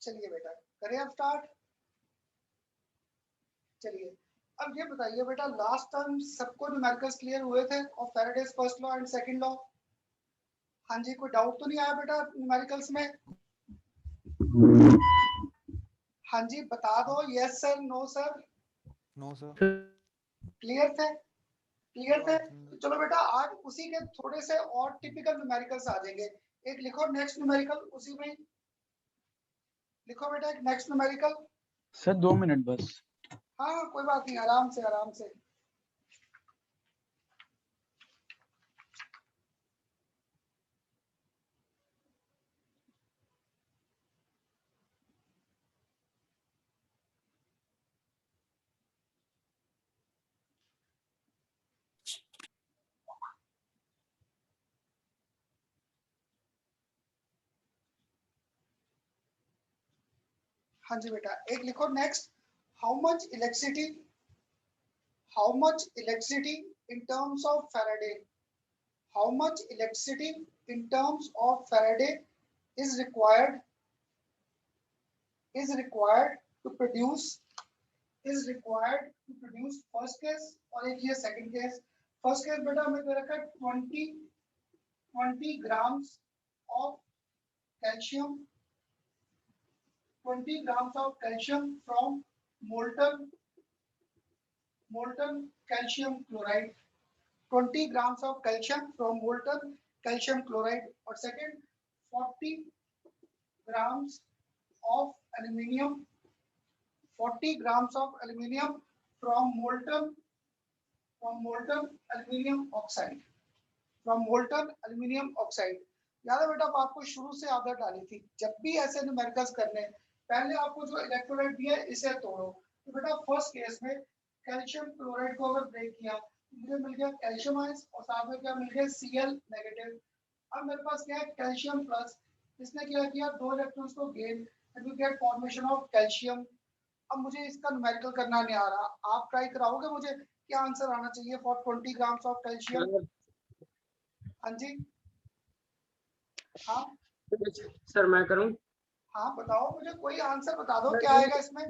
चलिए बेटा करें अब स्टार्ट। चलिए अब ये बताइए बेटा, लास्ट टाइम सबको न्यूमेरिकल्स क्लियर हुए थे और Faraday's first law and second law? हाँ जी, कोई डाउट तो नहीं आया बेटा न्यूमेरिकल्स में? हाँ जी बता दो, yes sir, no sir? No sir. Clear थे? क्लियर थे? तो चलो बेटा आज उसी के थोड़े से और टिपिकल न्यूमेरिकल्स आ जाएंगे। एक लिखो नेक्स्ट न्यूमेरिकल, उसी में लिखो बेटा एक नेक्स्ट न्यूमेरिकल। सर 2 मिनट बस। हाँ कोई बात नहीं, आराम से आराम से। हाँ जी बेटा एक लिखो next, how much electricity in terms of Faraday, how much electricity in terms of Faraday is required to produce first case और एक ये सेकंड केस। फर्स्ट केस बेटा हमें दे रखा है 20 grams of calcium, 20 grams of calcium from molten calcium chloride, 20 grams of calcium from molten calcium chloride, और second 40 grams of aluminium, 40 grams of aluminium from molten aluminium oxide, याद है बेटा आपको शुरू से आदत डाली थी, जब भी ऐसे न्यूमेरिकल्स करने पहले आपको जो इलेक्ट्रोलाइट दिया है इसे तोड़ो। तो बेटा फर्स्ट केस में कैल्शियम क्लोराइड को अगर ब्रेक किया मुझे मिल गया कैल्शियम आयंस और साथ में क्या मिल गया Cl नेगेटिव। अब मेरे पास क्या है कैल्शियम प्लस, इसने क्या किया 2 इलेक्ट्रॉन्स को gain and we get formation of calcium. अब मुझे इसका न्यूमेरिकल करना नहीं आ रहा, आप ट्राई कराओगे मुझे क्या आंसर आना चाहिए फॉर 20 ग्राम्स ऑफ कैल्शियम? हाँ जी हाँ सर मैं करूं? हाँ बताओ मुझे, कोई आंसर बता दो क्या आएगा इसमें।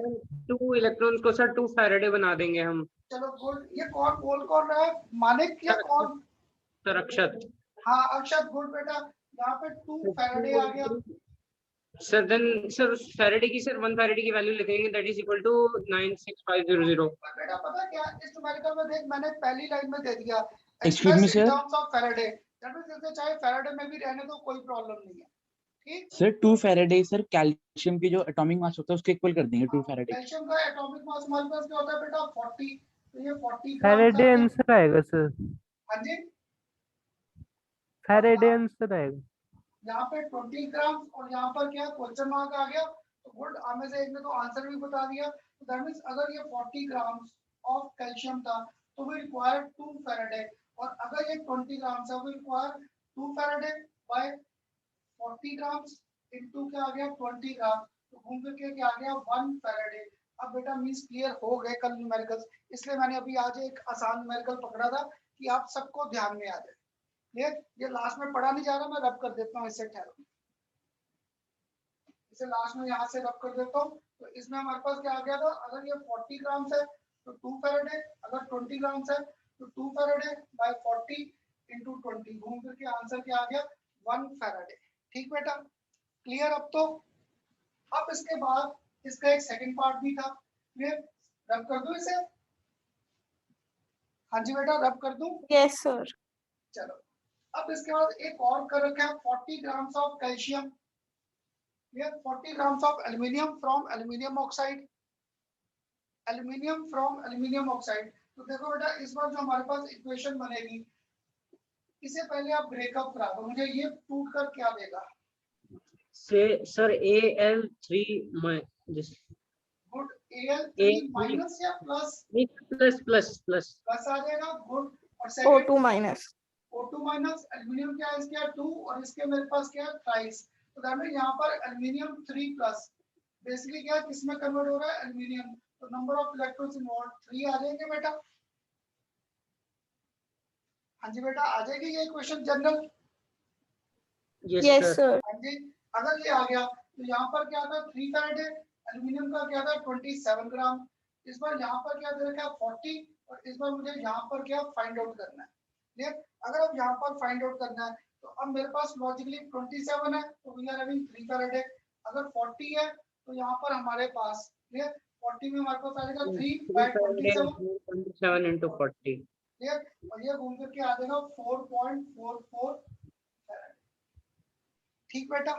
2 इलेक्ट्रॉन को सर 2 फैराडे बना देंगे हम। चलो गुड, ये कौन बोल कौन रहा है, मानिक या कौन? सर अक्षत। हाँ अक्षत गुड बेटा, यहाँ पे 2 फैराडे आ गया। सर देन सर फैराडे की 1 फैराडे की वैल्यू लिखेंगे दैट इज इक्वल टू 96500। बेटा पता क्या इस न्यूमेरिकल में देख मैंने पहली लाइन में दे दिया excuse me sir, terms of Faraday, that means इससे चाहे फैराडे में भी रहने तो कोई प्रॉब्लम नहीं है। ठीक सर 2 फैराडे सर कैल्शियम की जो एटॉमिक मास होता है उसके इक्वल कर देंगे 2 फैराडे। कैल्शियम का एटॉमिक मास हमारे पास क्या होता है बेटा 40, तो ये 40 फैराडे आंसर आएगा सर, हाँ जी फैराडे आंसर आएगा। यहाँ पे 20 ग्राम और यहाँ पर क्या क्वेश्चन मार्क आ गया, तो गुड हमें से एक ने तो आंसर भी बता दिया। तो दैट मींस अगर ये 40 ग्राम ऑफ कैल्शियम था तो वी रिक्वायर 2 फैराडे, और अगर ये 20 ग्राम है we require 2 faraday by 40 gram into क्या आ गया 20 ग्राम, तो घूम फिर के क्या आ गया 1 फैराडे। अब बेटा मींस क्लियर हो गए कल न्यूमेरिकल्स, इसलिए मैंने अभी आज एक आसान न्यूमेरिकल पकड़ा था कि आप सबको ध्यान में आ जाए। ये लास्ट में पढ़ा नहीं जा रहा, मैं रब कर देता हूँ, इससे ठहरो, इसे लास्ट में यहाँ से रब कर देता हूँ। तो इसमें हमारे पास क्या आ गया था, अगर ये 40 ग्राम है तो 2 फैराडे, अगर 20 ग्राम है तो 2 फैराडे बाय 40 इंटू 20, घूम फिर के आंसर क्या आ गया 1 फैराडे। ठीक बेटा क्लियर? अब तो अब इसके बाद इसका एक सेकंड पार्ट भी था, क्लियर? रब कर दूं इसे? हाँ जी बेटा रब कर दूं? Yes sir. चलो अब इसके बाद एक और कर रखा है 40 grams of calcium, 40 grams of aluminium from aluminium oxide, तो देखो बेटा इस बार जो हमारे पास इक्वेशन बनेगी इसे पहले आप ब्रेकअप करा दो मुझे, ये टूट कर क्या देगा? से sir Al3 good, Al3 minus या प्लस? प्लस आ जाएगा। गुड, और O2 second minus, O2 minus aluminium क्या है इसके 2 और इसके मेरे पास क्या है थ्राइस, तो दैट मींस यहां पर एल्युमिनियम 3 प्लस, बेसिकली क्या किसमें कन्वर्ट हो रहा है एल्युमिनियम, तो नंबर ऑफ इलेक्ट्रॉन्स इन्वॉल्व 3 आ जाएंगे बेटा। हाँ जी बेटा आ जाएगी ये इक्वेशन जनरल? Yes sir. हाँ जी अगर ये आ गया तो यहाँ पर क्या था 3 फैराडे, एल्यूमिनियम का क्या था 27 ग्राम। इस बार यहाँ पर क्या दे रखा है 40, और इस बार मुझे यहाँ पर क्या फाइंड आउट करना है। क्लियर? अगर अब यहाँ पर फाइंड आउट करना है तो अब मेरे पास लॉजिकली 27 है तो वी आर हैविंग 3 फैराडे, अगर 40 है तो यहाँ पर हमारे पास क्लियर 40 में हमारे पास आ जाएगा 3 बाय 27 27 into 40. क्लियर, और ये घूम करके आ जाएगा 4.44 फैराडे। ठीक बेटा?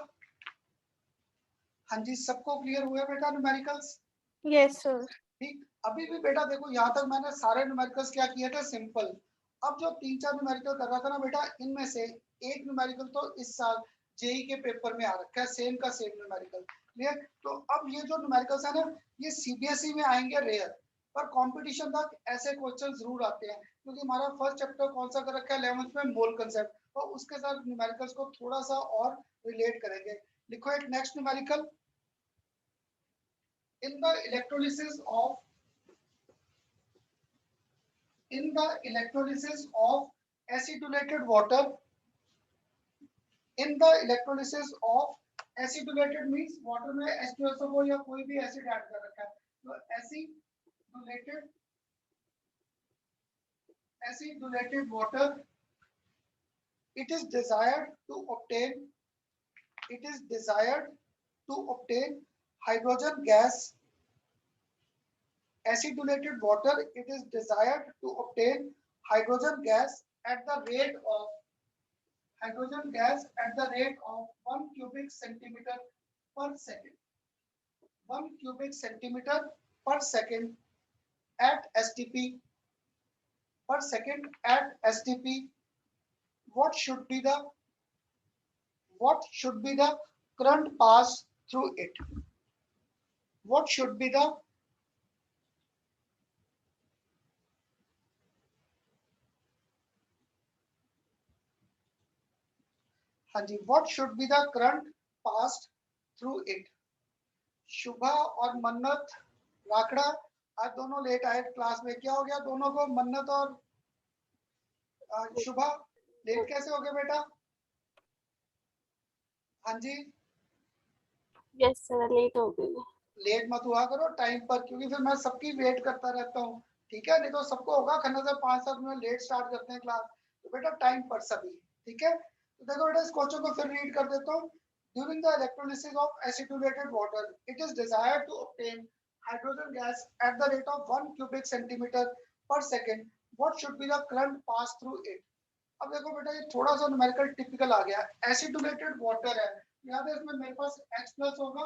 हाँ जी, सबको क्लियर हुआ बेटा न्यूमेरिकल्स? Yes sir. ठीक, अभी भी बेटा देखो यहाँ तक मैंने सारे न्यूमेरिकल्स क्या किए थे सिंपल। अब जो 3-4 न्यूमेरिकल कर रहा था ना बेटा, इनमें से एक न्यूमेरिकल तो इस साल जेई के पेपर में आ रखा है, सेम का सेम न्यूमेरिकल। क्लियर? तो अब ये जो न्यूमेरिकल्स है ना, ये सीबीएसई में आएंगे रेयर, पर कंपटीशन तक ऐसे क्वेश्चन जरूर आते हैं, क्योंकि हमारा फर्स्ट चैप्टर कौन सा कर रखा है 11th में, मोल कंसेप्ट, तो उसके साथ न्यूमेरिकल्स को थोड़ा सा और रिलेट करेंगे। लिखो एक next numerical. In the electrolysis of acidulated water, in the electrolysis of acidulated means water में H2SO4 या कोई भी एसिड ऐड कर रखा है, तो acidulated water, it is desired to obtain hydrogen gas. Acidulated water, it is desired to obtain hydrogen gas at the rate of 1 cubic centimeter per second. 1 cubic centimeter per second at STP. Per second at STP. What should be the current pass through it? What should be the हाँ जी, what should be the current passed through it? शुभा और मन्नत राखड़ा आज दोनों late आए class में, क्या हो गया दोनों को? मन्नत और शुभा लेट कैसे हो गए बेटा? हाँ जी, यस सर, लेट हो गई। लेट मत हुआ करो टाइम पर, क्योंकि फिर मैं सबकी वेट करता रहता हूँ, ठीक है? नहीं तो सबको होगा खन्ना से 5-7 मिनट लेट स्टार्ट करते हैं क्लास, तो बेटा टाइम पर सभी, ठीक है? तो देखो बेटा इस क्वेश्चन को फिर रीड कर देता हूँ। During the electrolysis of acidulated water, it is desired to obtain hydrogen gas at the rate of 1 cubic centimeter per second. What should be the current pass through it? अब देखो बेटा ये थोड़ा सा न्यूमेरिकल टिपिकल आ गया। एसिडुलेटेड water है, याद है इसमें मेरे पास H+ होगा,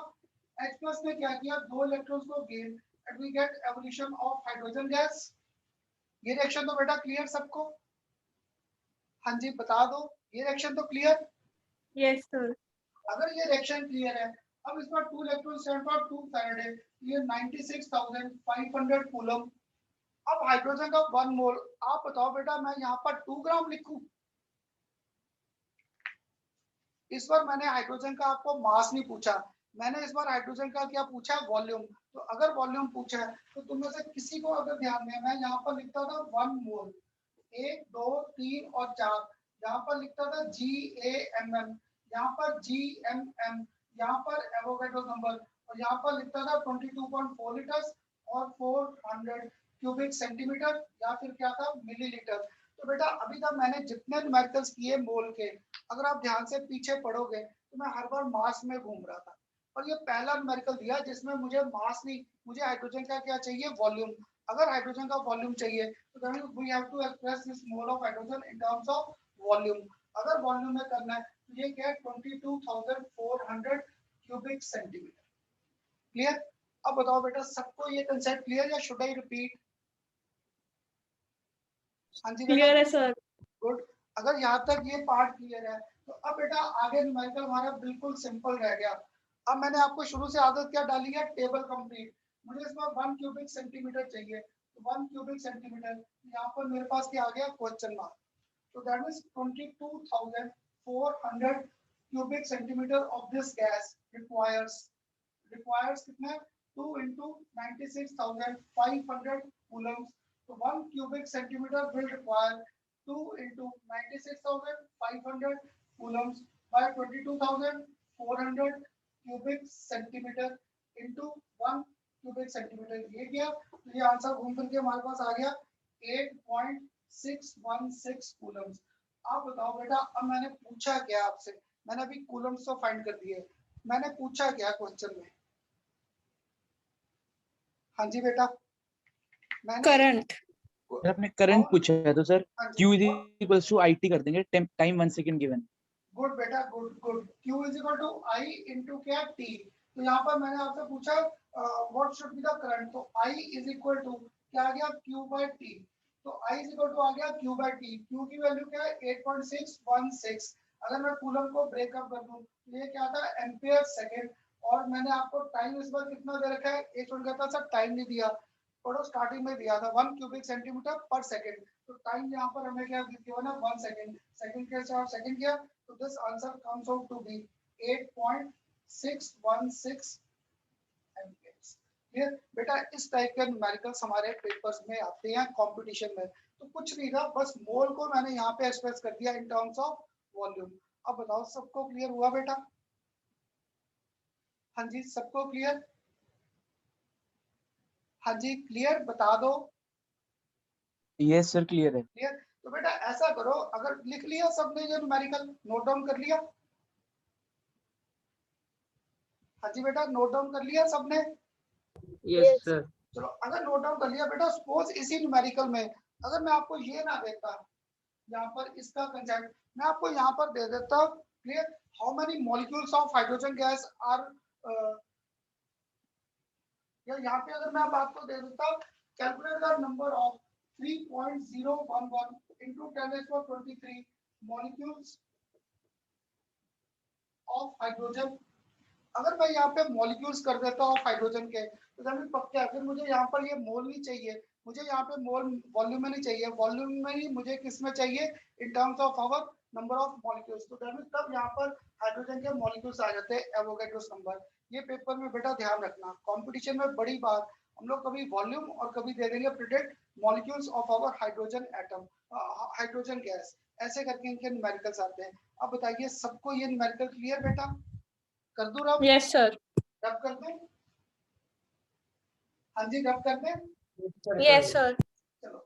H+ ने क्या किया, 2 इलेक्ट्रॉन्स को gain and we get evolution of hydrogen gas. ये रिएक्शन तो बेटा क्लियर सबको? हाँ जी बता दो, ये रिएक्शन तो क्लियर? Yes sir. अगर ये रिएक्शन क्लियर है, अब इसमें 2 इलेक्ट्रॉन स्टैंड फॉर 2 फैराडे, ये 96,500 कूलम। अब हाइड्रोजन का 1 मोल, आप बताओ बेटा मैं यहाँ पर 2 ग्राम लिखूं? इस बार मैंने हाइड्रोजन का आपको मास नहीं पूछा, मैंने इस बार हाइड्रोजन का क्या पूछा है, वॉल्यूम। तो अगर वॉल्यूम पूछा है तो तुम में से किसी को अगर ध्यान में, मैं यहाँ पर लिखता था 1 मोल, 1 2 3 और 4, यहाँ पर लिखता था GAMM, यहाँ पर GMM, यहाँ पर एवोगैड्रो नंबर, और यहाँ पर लिखता था 22.4 लीटर और 400 क्यूबिक सेंटीमीटर, या फिर क्या था मिलीलीटर। तो बेटा अभी तक मैंने जितने न्यूमेरिकल्स किए मोल के, अगर आप ध्यान से पीछे पढ़ोगे तो मैं हर बार मास में घूम रहा था, और ये पहला न्यूमेरिकल दिया जिसमें मुझे मास नहीं, मुझे हाइड्रोजन का क्या चाहिए, वॉल्यूम। अगर हाइड्रोजन का वॉल्यूम चाहिए तो that means we have to express this mole of hydrogen in terms of volume. अगर वॉल्यूम में करना है तो ये क्या है 22,400 क्यूबिक सेंटीमीटर। क्लियर? अब बताओ बेटा सबको ये कांसेप्ट क्लियर या शुड आई रिपीट? हाँ जी क्लियर है सर। गुड, अगर यहाँ तक ये पार्ट क्लियर है तो अब बेटा आगे न्यूमेरिकल हमारा बिल्कुल सिंपल रह गया। अब मैंने आपको शुरू से आदत क्या डाली है, टेबल कंप्लीट। मुझे इसमें 1 क्यूबिक सेंटीमीटर चाहिए, तो 1 क्यूबिक सेंटीमीटर, यहाँ पर मेरे पास क्या आ गया, क्वेश्चन मार्क। तो that means 22,400 cubic centimeter of this gas requires कितना, 2 into 96,500 coulombs. So 1 cubic centimeter will require 2 into 96,500 coulombs by 22,400 cubic centimeter into 1 cubic centimeter, ये किया तो ये आंसर घूम फिर के हमारे पास आ गया 8.616 कूलम्स। आप बताओ बेटा, अब मैंने पूछा क्या आपसे, मैंने अभी कूलम्स तो फाइंड कर दिए, मैंने पूछा क्या क्वेश्चन में? हाँ जी बेटा, मैंने करंट। सर आपने करंट पूछा है तो सर हाँ जी, Q is equals to IT कर देंगे, टाइम 1 सेकंड गिवन। गुड बेटा, good good. Q is equal to I into क्या T। तो यहाँ पर मैंने आपसे पूछा what should be the current, तो I इज इक्वल टू क्या आ गया Q बाय T। तो I इज इक्वल टू आ गया Q बाय T। Q की वैल्यू क्या है 8.616। अगर मैं कूलम को ब्रेकअप कर दूं तो ये क्या था एम्पियर सेकंड। और मैंने आपको टाइम इस बार कितना दे रखा है, एक मिनट कहता सर टाइम नहीं दिया, थोड़ा स्टार्टिंग में दिया था 1 क्यूबिक सेंटीमीटर पर सेकंड। तो टाइम यहाँ पर हमें क्या दिया ना 1 सेकंड, सेकंड के साथ सेकंड किया तो this answer comes out to be 8.616 amperes. Clear बेटा, इस टाइप के न्यूमेरिकल्स हमारे पेपर्स में आते हैं कंपटीशन में। तो कुछ नहीं था, बस मोल को मैंने यहाँ पे एक्सप्रेस कर दिया इन टर्म्स ऑफ वॉल्यूम। अब बताओ सबको क्लियर हुआ बेटा? हाँ जी, सबको क्लियर? हाँ जी क्लियर, बता दो। यस सर क्लियर है। क्लियर, तो बेटा ऐसा करो, अगर लिख लिया सबने जो न्यूमेरिकल नोट डाउन कर लिया? हाँ जी बेटा, नोट डाउन कर लिया सबने? Yes, sir. चलो अगर नोट डाउन कर लिया बेटा, सपोज इसी न्यूमेरिकल में अगर मैं आपको ये ना देता, यहाँ पर इसका कंसेप्ट मैं आपको यहाँ पर दे देता, clear, how many molecules of hydrogen gas are, या यहाँ पे अगर मैं अब आपको दे देता calculate the number of 3.011 into 10⁻23 molecules of hydrogen. अगर मैं यहाँ पे मॉलिक्यूल्स कर देता हूँ हाइड्रोजन के तो दैट मींस पक्का है, फिर मुझे यहाँ पर ये मोल नहीं चाहिए, मुझे यहाँ पे मोल वॉल्यूम में नहीं चाहिए, वॉल्यूम में ही मुझे किस में चाहिए, in terms of our number of molecules. तो दैट मींस तब यहाँ पर हाइड्रोजन के मॉलिक्यूल्स आ जाते हैं एवोगैड्रोस नंबर। ये पेपर में बेटा ध्यान रखना, कंपटीशन में बड़ी बात हम लोग कभी वॉल्यूम और कभी दे देंगे predict molecules of our hydrogen atom, hydrogen gas, ऐसे करके इनके न्यूमेरिकल्स आते हैं। अब बताइए सबको ये न्यूमेरिकल क्लियर बेटा? कर दूं रब? Yes sir. रब कर दूं? हाँ जी रब कर दें? Yes sir. चलो,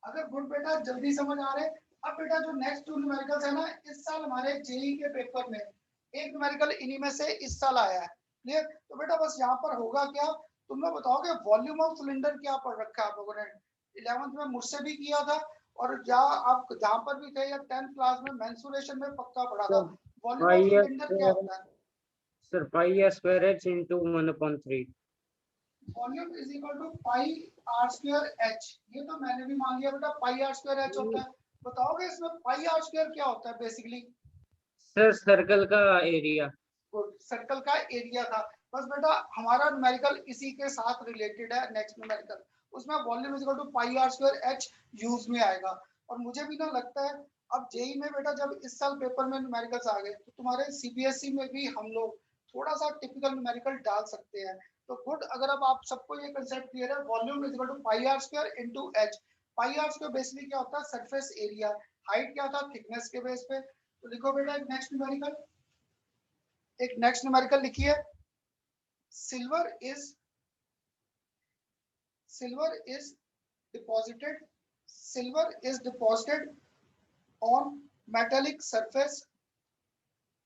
अगर गुड बेटा जल्दी समझ आ रहे। अब बेटा जो नेक्स्ट टू न्यूमेरिकल्स है ना, इस साल हमारे जेई के पेपर में एक न्यूमेरिकल इन्हीं में से इस साल आया है। क्लियर, तो बेटा बस यहाँ पर होगा क्या, तुम लोग बताओगे वॉल्यूम ऑफ सिलेंडर क्या पढ़ रखा है आप लोगों ने? 11th में मुझसे भी किया था, और आप जहाँ पर भी थे या 10th क्लास में मेंसुरेशन में पक्का पढ़ा था। वॉल्यूम ऑफ सिलेंडर क्या होता है? Sir, pi square h into 1/3. Volume is equal to pi R square H. ये तो मैंने भी मान लिया बेटा, पाई आर स्क्वायर एच होता है। बताओगे इसमें पाई आर स्क्वायर क्या होता है बेसिकली? Sir, circle का area. सर्कल का एरिया था। बस बेटा हमारा न्यूमेरिकल इसी के साथ रिलेटेड है, नेक्स्ट न्यूमेरिकल उसमें volume is equal to pi R square H use में आएगा। और मुझे भी ना लगता है अब जेई में बेटा जब इस साल पेपर में न्यूमेरिकल्स आ गए तो तुम्हारे सीबीएसई में भी हम लोग थोड़ा सा टिपिकल न्यूमेरिकल डाल सकते हैं। तो गुड, अगर अब आप सबको ये कंसेप्ट क्लियर है, volume is equal to pi R square into H. Pi R square basically क्या होता है, सरफेस एरिया, हाइट क्या होता है थिकनेस के बेस पे। तो लिखो बेटा एक नेक्स्ट न्यूमेरिकल, एक नेक्स्ट न्यूमेरिकल लिखिए, silver is deposited, silver is deposited on metallic surface,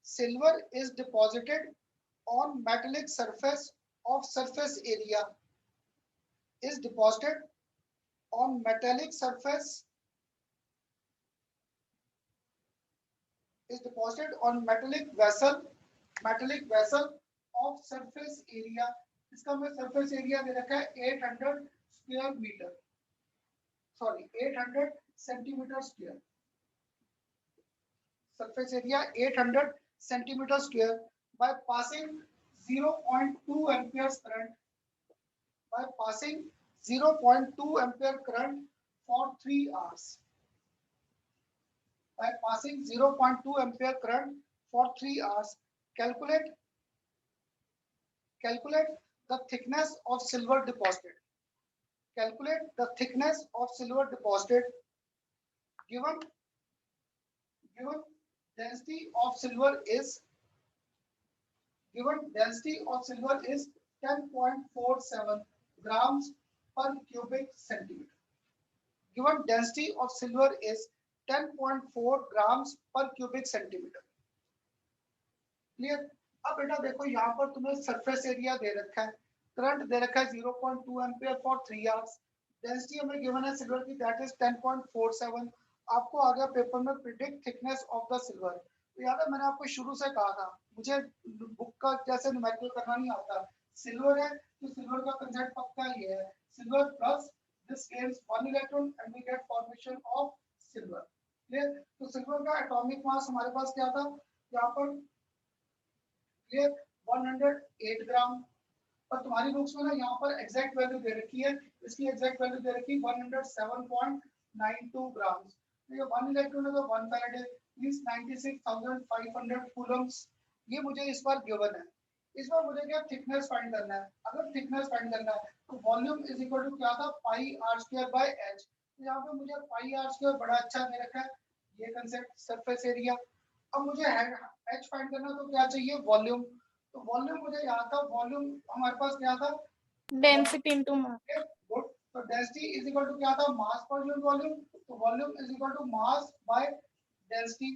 silver is deposited on metallic surface of surface area, is deposited on metallic surface, is deposited on metallic vessel of surface area। इसका मैं surface area दे रखा है 800 square metre, sorry 800 centimetre square, surface area 800 centimetre square by passing 0.2 amperes current, by passing 0.2 ampere current for 3 hours, by passing 0.2 ampere current for 3 hours, calculate the thickness of silver deposited, calculate the thickness of silver deposited, given density of silver is given density of silver is 10.47 grams per cubic centimeter. Given density of silver is 10.4 grams per cubic centimeter. Clear? अब बेटा देखो यहाँ पर तुम्हें surface area दे रखा है, current दे रखा है 0.2 एम्पियर फॉर 3 आवर्स, डेंसिटी हमें गिवन है सिल्वर की दैट इज 10.47. आपको आ गया पेपर में predict thickness of the silver. तो याद है मैंने आपको शुरू से कहा था मुझे बुक का जैसे न्यूमेरिकल करना नहीं आता. सिल्वर है तो सिल्वर का कंसेप्ट पक्का ये है, silver plus this gains 1 electron and we get formation of silver. Clear? तो सिल्वर का एटॉमिक मास हमारे पास क्या था यहाँ पर, क्लियर, 108 ग्राम. पर तुम्हारी बुक्स में ना यहाँ पर एग्जैक्ट वैल्यू दे रखी है, इसकी एग्जैक्ट वैल्यू दे रखी है 107.92 ग्राम. ये 1 इलेक्ट्रॉन है तो 1 फैराडे मींस 96,500 कूलम्स. ये मुझे इस बार गिवन है. इस बार मुझे क्या थिकनेस फाइंड करना है. अगर थिकनेस फाइंड करना है तो वॉल्यूम इज इक्वल टू क्या था पाई आर स्क्वायर बाय एच. यहाँ पे मुझे पाई आर स्क्वायर बड़ा अच्छा दे रखा है, ये कंसेप्ट सरफेस एरिया. अब मुझे एच फाइंड करना तो क्या चाहिए वॉल्यूम. तो वॉल्यूम मुझे यहाँ था, वॉल्यूम हमारे पास क्या था डेंसिटी इनटू मास. गुड. तो डेंसिटी इज इक्वल टू क्या था मास पर यूनिट वॉल्यूम. तो volume is equal to mass by density.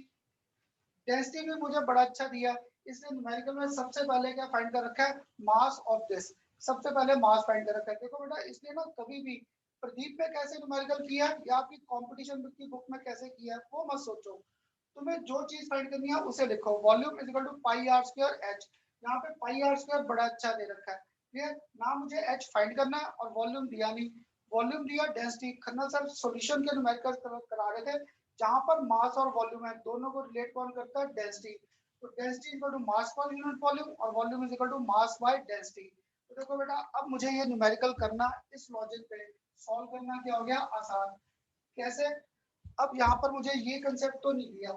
Density भी मुझे बड़ा अच्छा दिया, इसलिए न्यूमेरिकल में सबसे पहले क्या फाइंड कर रखा है मास ऑफ दिस. सबसे पहले मास फाइंड कर रखा है. देखो बेटा इसलिए ना कभी भी प्रदीप में कैसे न्यूमेरिकल किया या आपकी कंपटीशन की बुक में कैसे किया वो मत सोचो, तुम्हें जो चीज फाइंड करनी है उसे लिखो. Volume is equal to pi R square H. यहाँ पे पाई आर स्क्वायर बड़ा अच्छा दे रखा है. ठीक है ना, मुझे एच फाइंड करना है और वॉल्यूम दिया नहीं. वॉल्यूम दिया डेंसिटी. खन्ना सर सॉल्यूशन के न्यूमेरिकल करा रहे थे जहां पर मास और वॉल्यूम है दोनों को रिलेट कौन करता है डेंसिटी. तो density equal to mass per unit volume और volume is equal to mass by density. तो देखो बेटा अब मुझे ये न्यूमेरिकल करना, इस लॉजिक पे सॉल्व करना क्या हो गया आसान. कैसे? अब यहाँ पर मुझे ये कंसेप्ट तो नहीं दिया,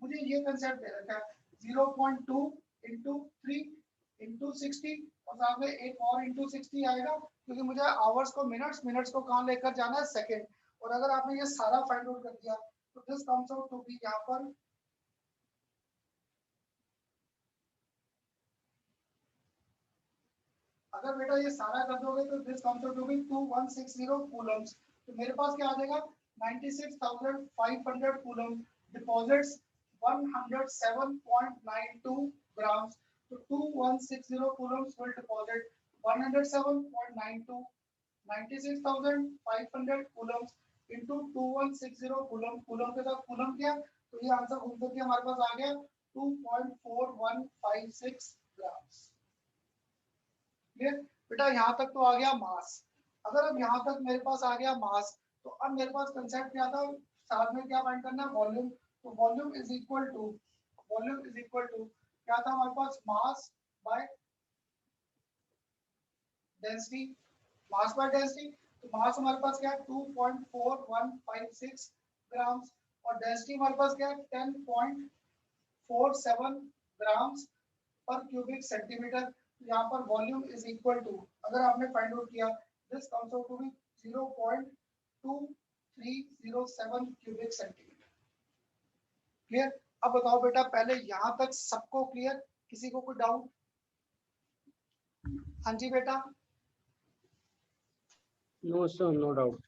मुझे ये कंसेप्ट दे रखा है 0.2 into 3 into 60 और साथ में एक और into 60 आएगा क्योंकि मुझे आवर्स को मिनट्स, मिनट्स को कहाँ लेकर जाना है सेकंड. और अगर आपने ये सारा फाइंड आउट कर दिया तो this comes out to be यहाँ पर अगर बेटा ये सारा कर दोगे तो this comes out to be 2160 coulombs. तो मेरे पास क्या आ जाएगा 96,500 coulomb deposits 107.92 grams. So 2160 coulombs will deposit 107.92 96,500 coulombs into 2160 coulomb. Coulomb के साथ कूलम किया तो ये आंसर घूम करके हमारे पास आ गया 2.4156 grams. क्लियर? बेटा यहाँ तक तो आ गया मास. अगर अब यहाँ तक मेरे पास आ गया मास तो अब मेरे पास कंसेप्ट क्या था, साथ में क्या फाइंड करना है वॉल्यूम. तो वॉल्यूम इज इक्वल टू क्या था हमारे पास mass by density. Mass by density. तो मास हमारे पास क्या है 2.4156 ग्राम्स और डेंसिटी हमारे पास क्या है 10.47 ग्राम्स पर क्यूबिक सेंटीमीटर. यहाँ पर वॉल्यूम इज इक्वल टू अगर आपने फाइंड आउट किया this comes out to be 0.2307 cubic centimetre. Clear? अब बताओ बेटा पहले यहाँ तक सबको क्लियर, किसी को कोई डाउट? हाँ जी बेटा. No sir, no doubt.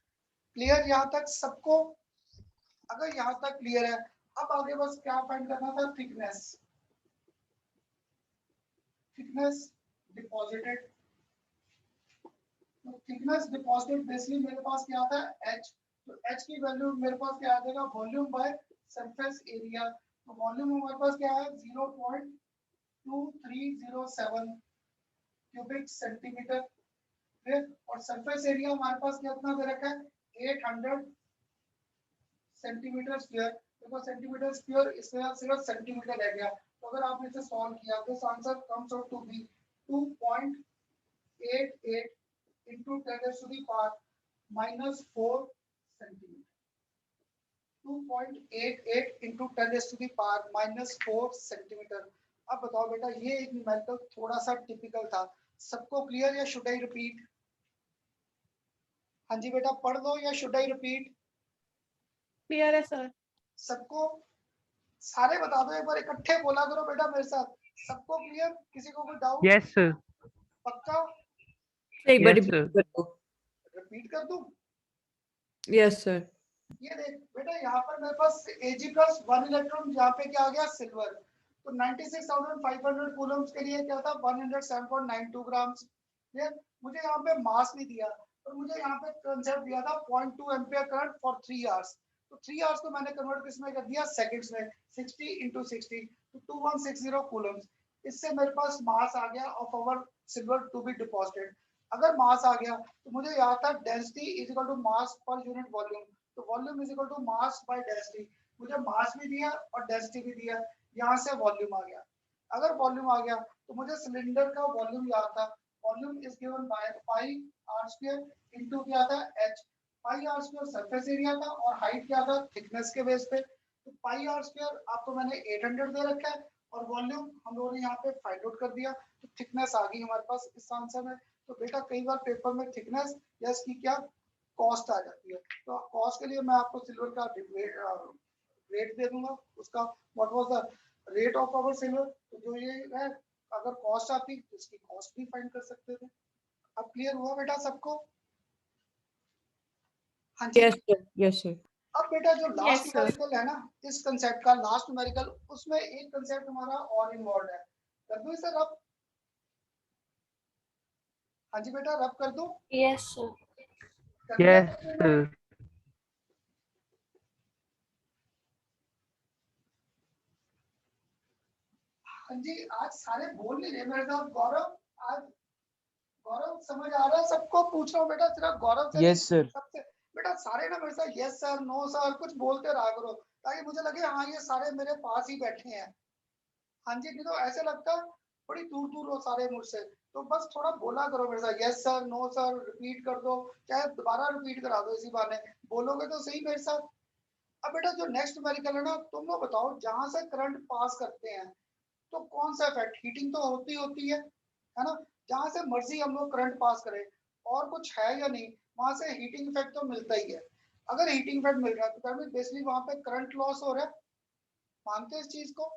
Clear यहाँ तक सबको? अगर यहाँ तक क्लियर है अब आगे बस क्या फाइंड करना था थिकनेस. Thickness deposited. तो थिकनेस डिपॉजिटेड बेसिकली मेरे पास क्या आता है एच. तो एच की वैल्यू मेरे पास क्या आ जाएगा वॉल्यूम बाय सरफेस एरिया. तो वॉल्यूम हमारे पास क्या है 0.2307 क्यूबिक सेंटीमीटर. और सरफेस एरिया हमारे पास कितना दे रखा है 800 सेंटीमीटर स्क्वायर. देखो सेंटीमीटर स्क्वायर इसमें सिर्फ सेंटीमीटर रह गया. तो अगर आपने इसे सॉल्व किया this answer comes out to be 2.88 into 10 raised to the power -4 centimetre. 2.88 into 10 raised to the power -4 centimetre. अब बताओ बेटा ये एक न्यूमेरिकल थोड़ा सा टिपिकल था. सबको क्लियर या शुड आई रिपीट? हाँ जी बेटा पढ़ दो या शुड आई रिपीट? क्लियर है सर. सबको सारे बता दो एक बार, इकट्ठे बोला करो बेटा मेरे साथ. सबको क्लियर, किसी को कोई डाउट? यस सर, पक्का? एक बार यस रिपीट सर, कर दो। रिपीट कर दूं? Yes sir. ये देख बेटा, यहाँ पर मेरे पास Ag+1 इलेक्ट्रॉन, यहाँ पे क्या आ गया, सिल्वर। तो 96,500 कूलम्स के लिए क्या था, 107.92 ग्राम्स। ये मुझे यहाँ पे मास नहीं दिया, और मुझे यहाँ पे कंसेप्ट दिया था 0.2 एम्पियर करंट फॉर 3 आवर्स। तो 3 आवर्स को मैंने कन्वर्ट किसमें कर दिया, सेकंड्स में। 60 × 60 तो 2160 कूलम्स। इससे मेरे पास मास आ गया of our silver to be deposited. अगर मास आ गया तो मुझे याद था density is equal to mass per unit volume. तो volume is equal to mass by density. मुझे मास भी दिया और डेंसिटी भी दिया, यहाँ से वॉल्यूम आ गया। अगर वॉल्यूम आ गया तो मुझे सिलेंडर का वॉल्यूम याद था। Volume is given by pi R square into क्या था, H. Pi R square surface area था और हाइट क्या था, थिकनेस के बेस पे। तो पाई आर स्क्वायर आपको मैंने 800 दे रखा है, और वॉल्यूम हम लोगों ने यहाँ पे फाइंड आउट कर दिया। तो थिकनेस आ गई हमारे पास इस आंसर में। तो बेटा कई बार पेपर में थिकनेस या इसकी क्या कॉस्ट आ जाती है। तो कॉस्ट के लिए मैं आपको सिल्वर का रेट दे दूंगा, उसका what was the rate of our silver. तो जो ये है, अगर कॉस्ट आती तो इसकी कॉस्ट भी फाइंड कर सकते थे। अब क्लियर हुआ बेटा सबको? हाँ जी। Yes sir, yes sir. अब बेटा जो लास्ट Yes, sir. न्यूमेरिकल है ना, इस कंसेप्ट का लास्ट न्यूमेरिकल, उसमें एक कंसेप्ट हमारा और इन्वॉल्व है। कर दूं इसे रब? हाँ जी बेटा, रब कर दूं? Yes, sir. कर दिया यस तुमने? सर, हाँ जी, आज सारे बोल नहीं रहे मेरे साथ। गौरव, आज गौरव समझ आ रहा है सबको? पूछ रहा हूँ बेटा, सिर्फ गौरव से यस नहीं, सर। सबसे। बेटा सारे ना मेरे साथ यस सर, नो सर कुछ बोलते रहा करो, ताकि मुझे लगे हाँ ये सारे मेरे पास ही बैठे हैं। हाँ जी, नहीं तो ऐसे लगता है बड़ी दूर दूर हो सारे मुझसे। तो बस थोड़ा बोला करो मेरे साथ, yes sir, no sir, repeat कर दो, चाहे दोबारा रिपीट करा दो, इसी बहाने बोलोगे तो सही मेरे साथ। अब बेटा जो नेक्स्ट न्यूमेरिकल है ना, तुम लोग बताओ, जहां से करंट पास करते हैं तो कौन सा इफेक्ट, हीटिंग तो होती है ना? जहां से मर्जी हम लोग करंट पास करें, और कुछ है या नहीं, वहां से हीटिंग इफेक्ट तो मिलता ही है। अगर हीटिंग इफेक्ट मिल रहा है तो बेसिकली वहां पे करंट लॉस हो रहा है। मानते हैं इस चीज को?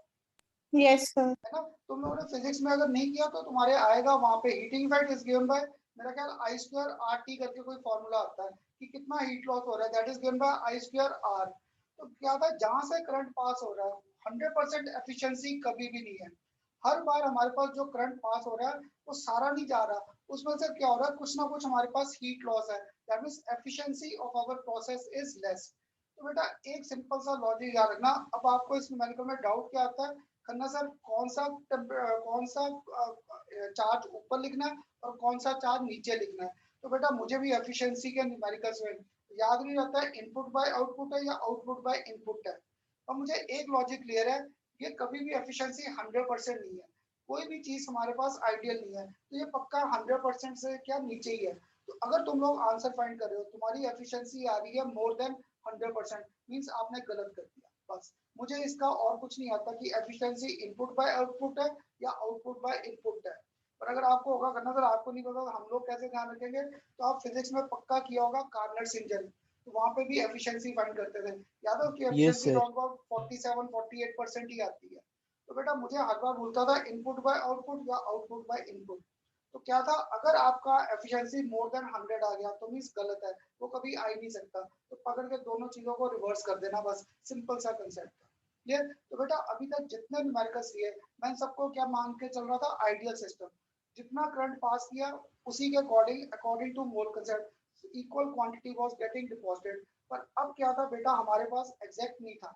Yes, sir. है ना? तुम लोगों ने फिजिक्स में अगर नहीं किया तो तुम्हारे आएगा वहां पे, heating effect is given bye, मेरा ख्याल आई स्क्वायर आर टी करके कोई फॉर्मूला आता है कि कितना हीट लॉस हो रहा है, that is given by I square R. तो क्या था, जहां से करंट पास हो रहा है 100% एफिशिएंसी कभी भी नहीं है। हर बार हमारे पास जो करंट पास हो रहा है वो सारा नहीं जा रहा, उसमें से क्या हो रहा है, कुछ ना कुछ हमारे पास हीट लॉस है, that means efficiency of our process is less. तो बेटा एक सिंपल सा लॉजिक याद रखना। अब आपको इस न्यूमेरिकल में डाउट क्या आता है, खन्ना सर कौन सा चार्ज ऊपर लिखना है और कौन सा चार्ज नीचे लिखना है। तो बेटा मुझे भी एफिशिएंसी के न्यूमेरिकल्स में याद नहीं रहता है इनपुट बाय आउटपुट है या आउटपुट बाय इनपुट है। और मुझे एक लॉजिक क्लियर है, ये कभी भी एफिशिएंसी 100% नहीं है। कोई भी चीज हमारे पास आइडियल नहीं है, तो ये पक्का 100% से क्या नीचे ही है। तो अगर तुम लोग आंसर फाइंड कर रहे हो, तुम्हारी एफिशिएंसी आ रही है मोर देन 100%, मींस आपने गलत कर दिया। बस मुझे इसका और कुछ नहीं आता कि एफिशिएंसी इनपुट बाय आउटपुट है या आउटपुट बाय इनपुट है। पर अगर आपको होगा करना, अगर आपको नहीं पता तो हम लोग कैसे ध्यान रखेंगे, तो आप फिजिक्स में पक्का किया होगा कार्नट इंजन, तो वहां पे भी एफिशिएंसी फाइंड करते थे, याद है? उसकी यस एफिशिएंसी सर। अराउंड 47-48% ही आती है। तो बेटा मुझे हर बार बोलता था इनपुट बाय आउटपुट या आउटपुट बाय इनपुट। तो क्या था, अगर आपका एफिशिएंसी मोर देन 100 आ गया तो मींस गलत है, वो कभी आ ही नहीं सकता। तो पकड़ के दोनों चीजों को रिवर्स कर देना, बस सिंपल सा कंसेप्ट है। क्लियर? तो बेटा अभी तक जितने न्यूमेरिकल्स लिए मैं सबको क्या मान के चल रहा था, आइडियल सिस्टम। जितना करंट पास किया उसी के according to mole concept equal quantity was getting deposited. पर अब क्या था बेटा, हमारे पास एग्जैक्ट नहीं था।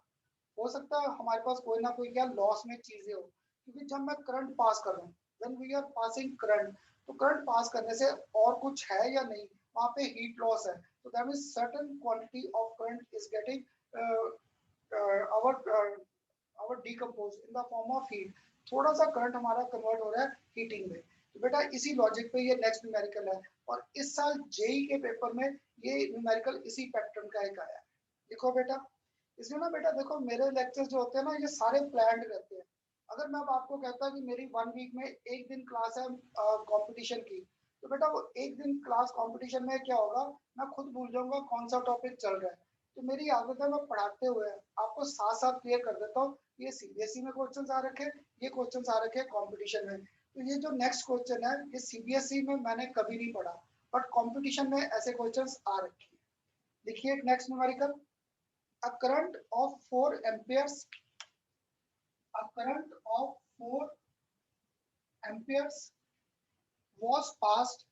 हो सकता है हमारे पास कोई ना कोई क्या लॉस में चीजें हो, क्योंकि जब मैं करंट पास कर रहा हूँ, when we are passing current, तो करंट पास करने से और कुछ है या नहीं, वहां पे हीट लॉस है। तो that means certain quantity of current is getting our decompose in the form of heat। थोड़ा सा करंट हमारा कन्वर्ट हो रहा है हीटिंग में। तो बेटा इसी लॉजिक पे ये नेक्स्ट न्यूमेरिकल है, और इस साल जेई के पेपर में ये न्यूमेरिकल इसी पैटर्न का एक आया है। देखो बेटा, इसमें ना बेटा देखो, मेरे लेक्चर्स जो होते हैं ना ये सारे प्लान्ड रहते हैं। अगर मैं अब आपको कहता कि मेरी 1 वीक में एक दिन क्लास है कंपटीशन की, तो बेटा वो एक दिन क्लास कंपटीशन में क्या होगा, मैं खुद भूल जाऊंगा कौन सा टॉपिक चल रहा है। तो मेरी आदत है मैं पढ़ाते हुए आपको साथ साथ क्लियर कर देता हूँ। ये सीबीएसई में क्वेश्चन आ रखे, ये क्वेश्चन आ रखे कंपटीशन में। तो ये जो नेक्स्ट क्वेश्चन है ये सीबीएसई में मैंने कभी नहीं पढ़ा, बट कंपटीशन में ऐसे क्वेश्चंस आ रखे हैं। देखिए next numerical, a current of 4 amperes, a current of 4 amperes was passed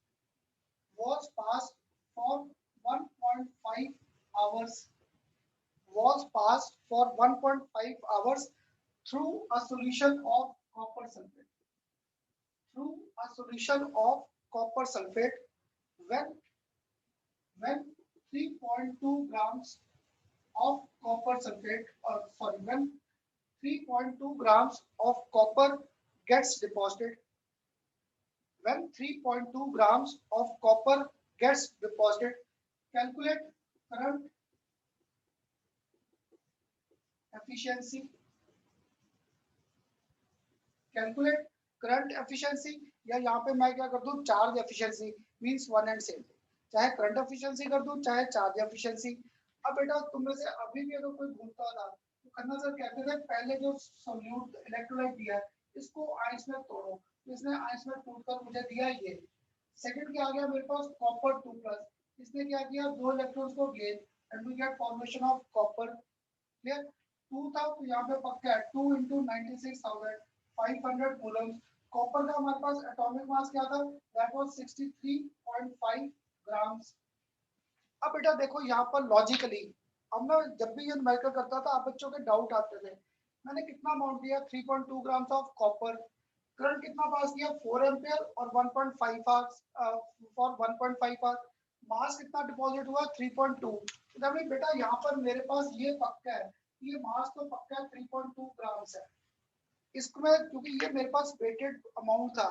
for 1.5 hours, was passed for 1.5 hours through a solution of copper sulfate, through a solution of copper sulfate when 3.2 grams of copper sulfate, or sorry, when 3.2 grams of copper gets deposited, when 3.2 grams of copper gets deposited, calculate current efficiency, calculate current efficiency, या यहाँ पे मैं क्या कर दूं, charge efficiency means one and same, चाहे current efficiency कर दूं चाहे चार्ज एफिशिएंसी। अब बेटा तुम में से अभी भी अगर कोई भूलता था तो खन्ना सर कहते थे पहले जो सोल्यूट इलेक्ट्रोलाइट दिया है इसको आइंस में तोड़ो, तो इसने आइंस में तोड़कर मुझे दिया ये। सेकंड क्या आ गया मेरे पास, कॉपर 2+, इसने क्या किया, 2 इलेक्ट्रॉन्स को gain and we get formation of copper. Clear, 2 था तो यहाँ पे पक्का है 2 × 96,500 कूलम्स। कॉपर का हमारे पास एटॉमिक मास क्या था, दैट वाज 63.5 ग्राम्स। अब बेटा देखो यहाँ पर लॉजिकली, अब मैं जब भी ये न्यूमेरिकल करता था आप बच्चों के डाउट आते थे, मैंने कितना अमाउंट दिया 3.2 ग्राम्स ऑफ कॉपर, करंट कितना पास किया 4 एम्पियर और 1.5 आवर्स फॉर 1.5 आवर, मास कितना डिपॉजिट हुआ 3.2। तो बेटा यहाँ पर मेरे पास ये पक्का है, ये मास तो पक्का 3.2 ग्राम्स है। इसमें क्योंकि ये मेरे पास वेटेड अमाउंट था,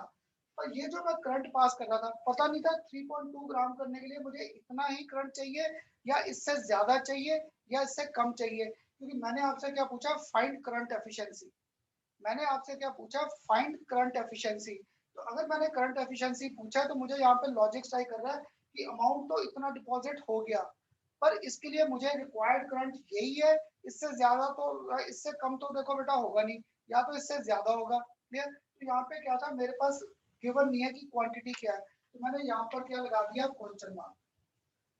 पर ये जो मैं करंट पास कर रहा था पता नहीं था 3.2 ग्राम करने के लिए मुझे इतना ही करंट चाहिए या इससे ज्यादा चाहिए या इससे कम चाहिए, क्योंकि मैंने आपसे क्या पूछा, फाइंड करंट एफिशिएंसी। मैंने आपसे क्या पूछा, फाइंड करंट एफिशिएंसी। तो अगर मैंने करंट एफिशिएंसी पूछा तो मुझे यहाँ पे लॉजिक ट्राई कर रहा है कि अमाउंट तो इतना डिपॉजिट हो गया, पर इसके लिए मुझे रिक्वायर्ड करंट यही है, इससे ज्यादा तो, इससे कम तो देखो बेटा होगा नहीं, या तो इससे ज्यादा होगा। क्लियर, तो यहाँ पे क्या था मेरे पास गिवन नहीं है कि क्वांटिटी क्या है, तो मैंने यहाँ पर क्या लगा दिया, क्वेश्चन मार्क,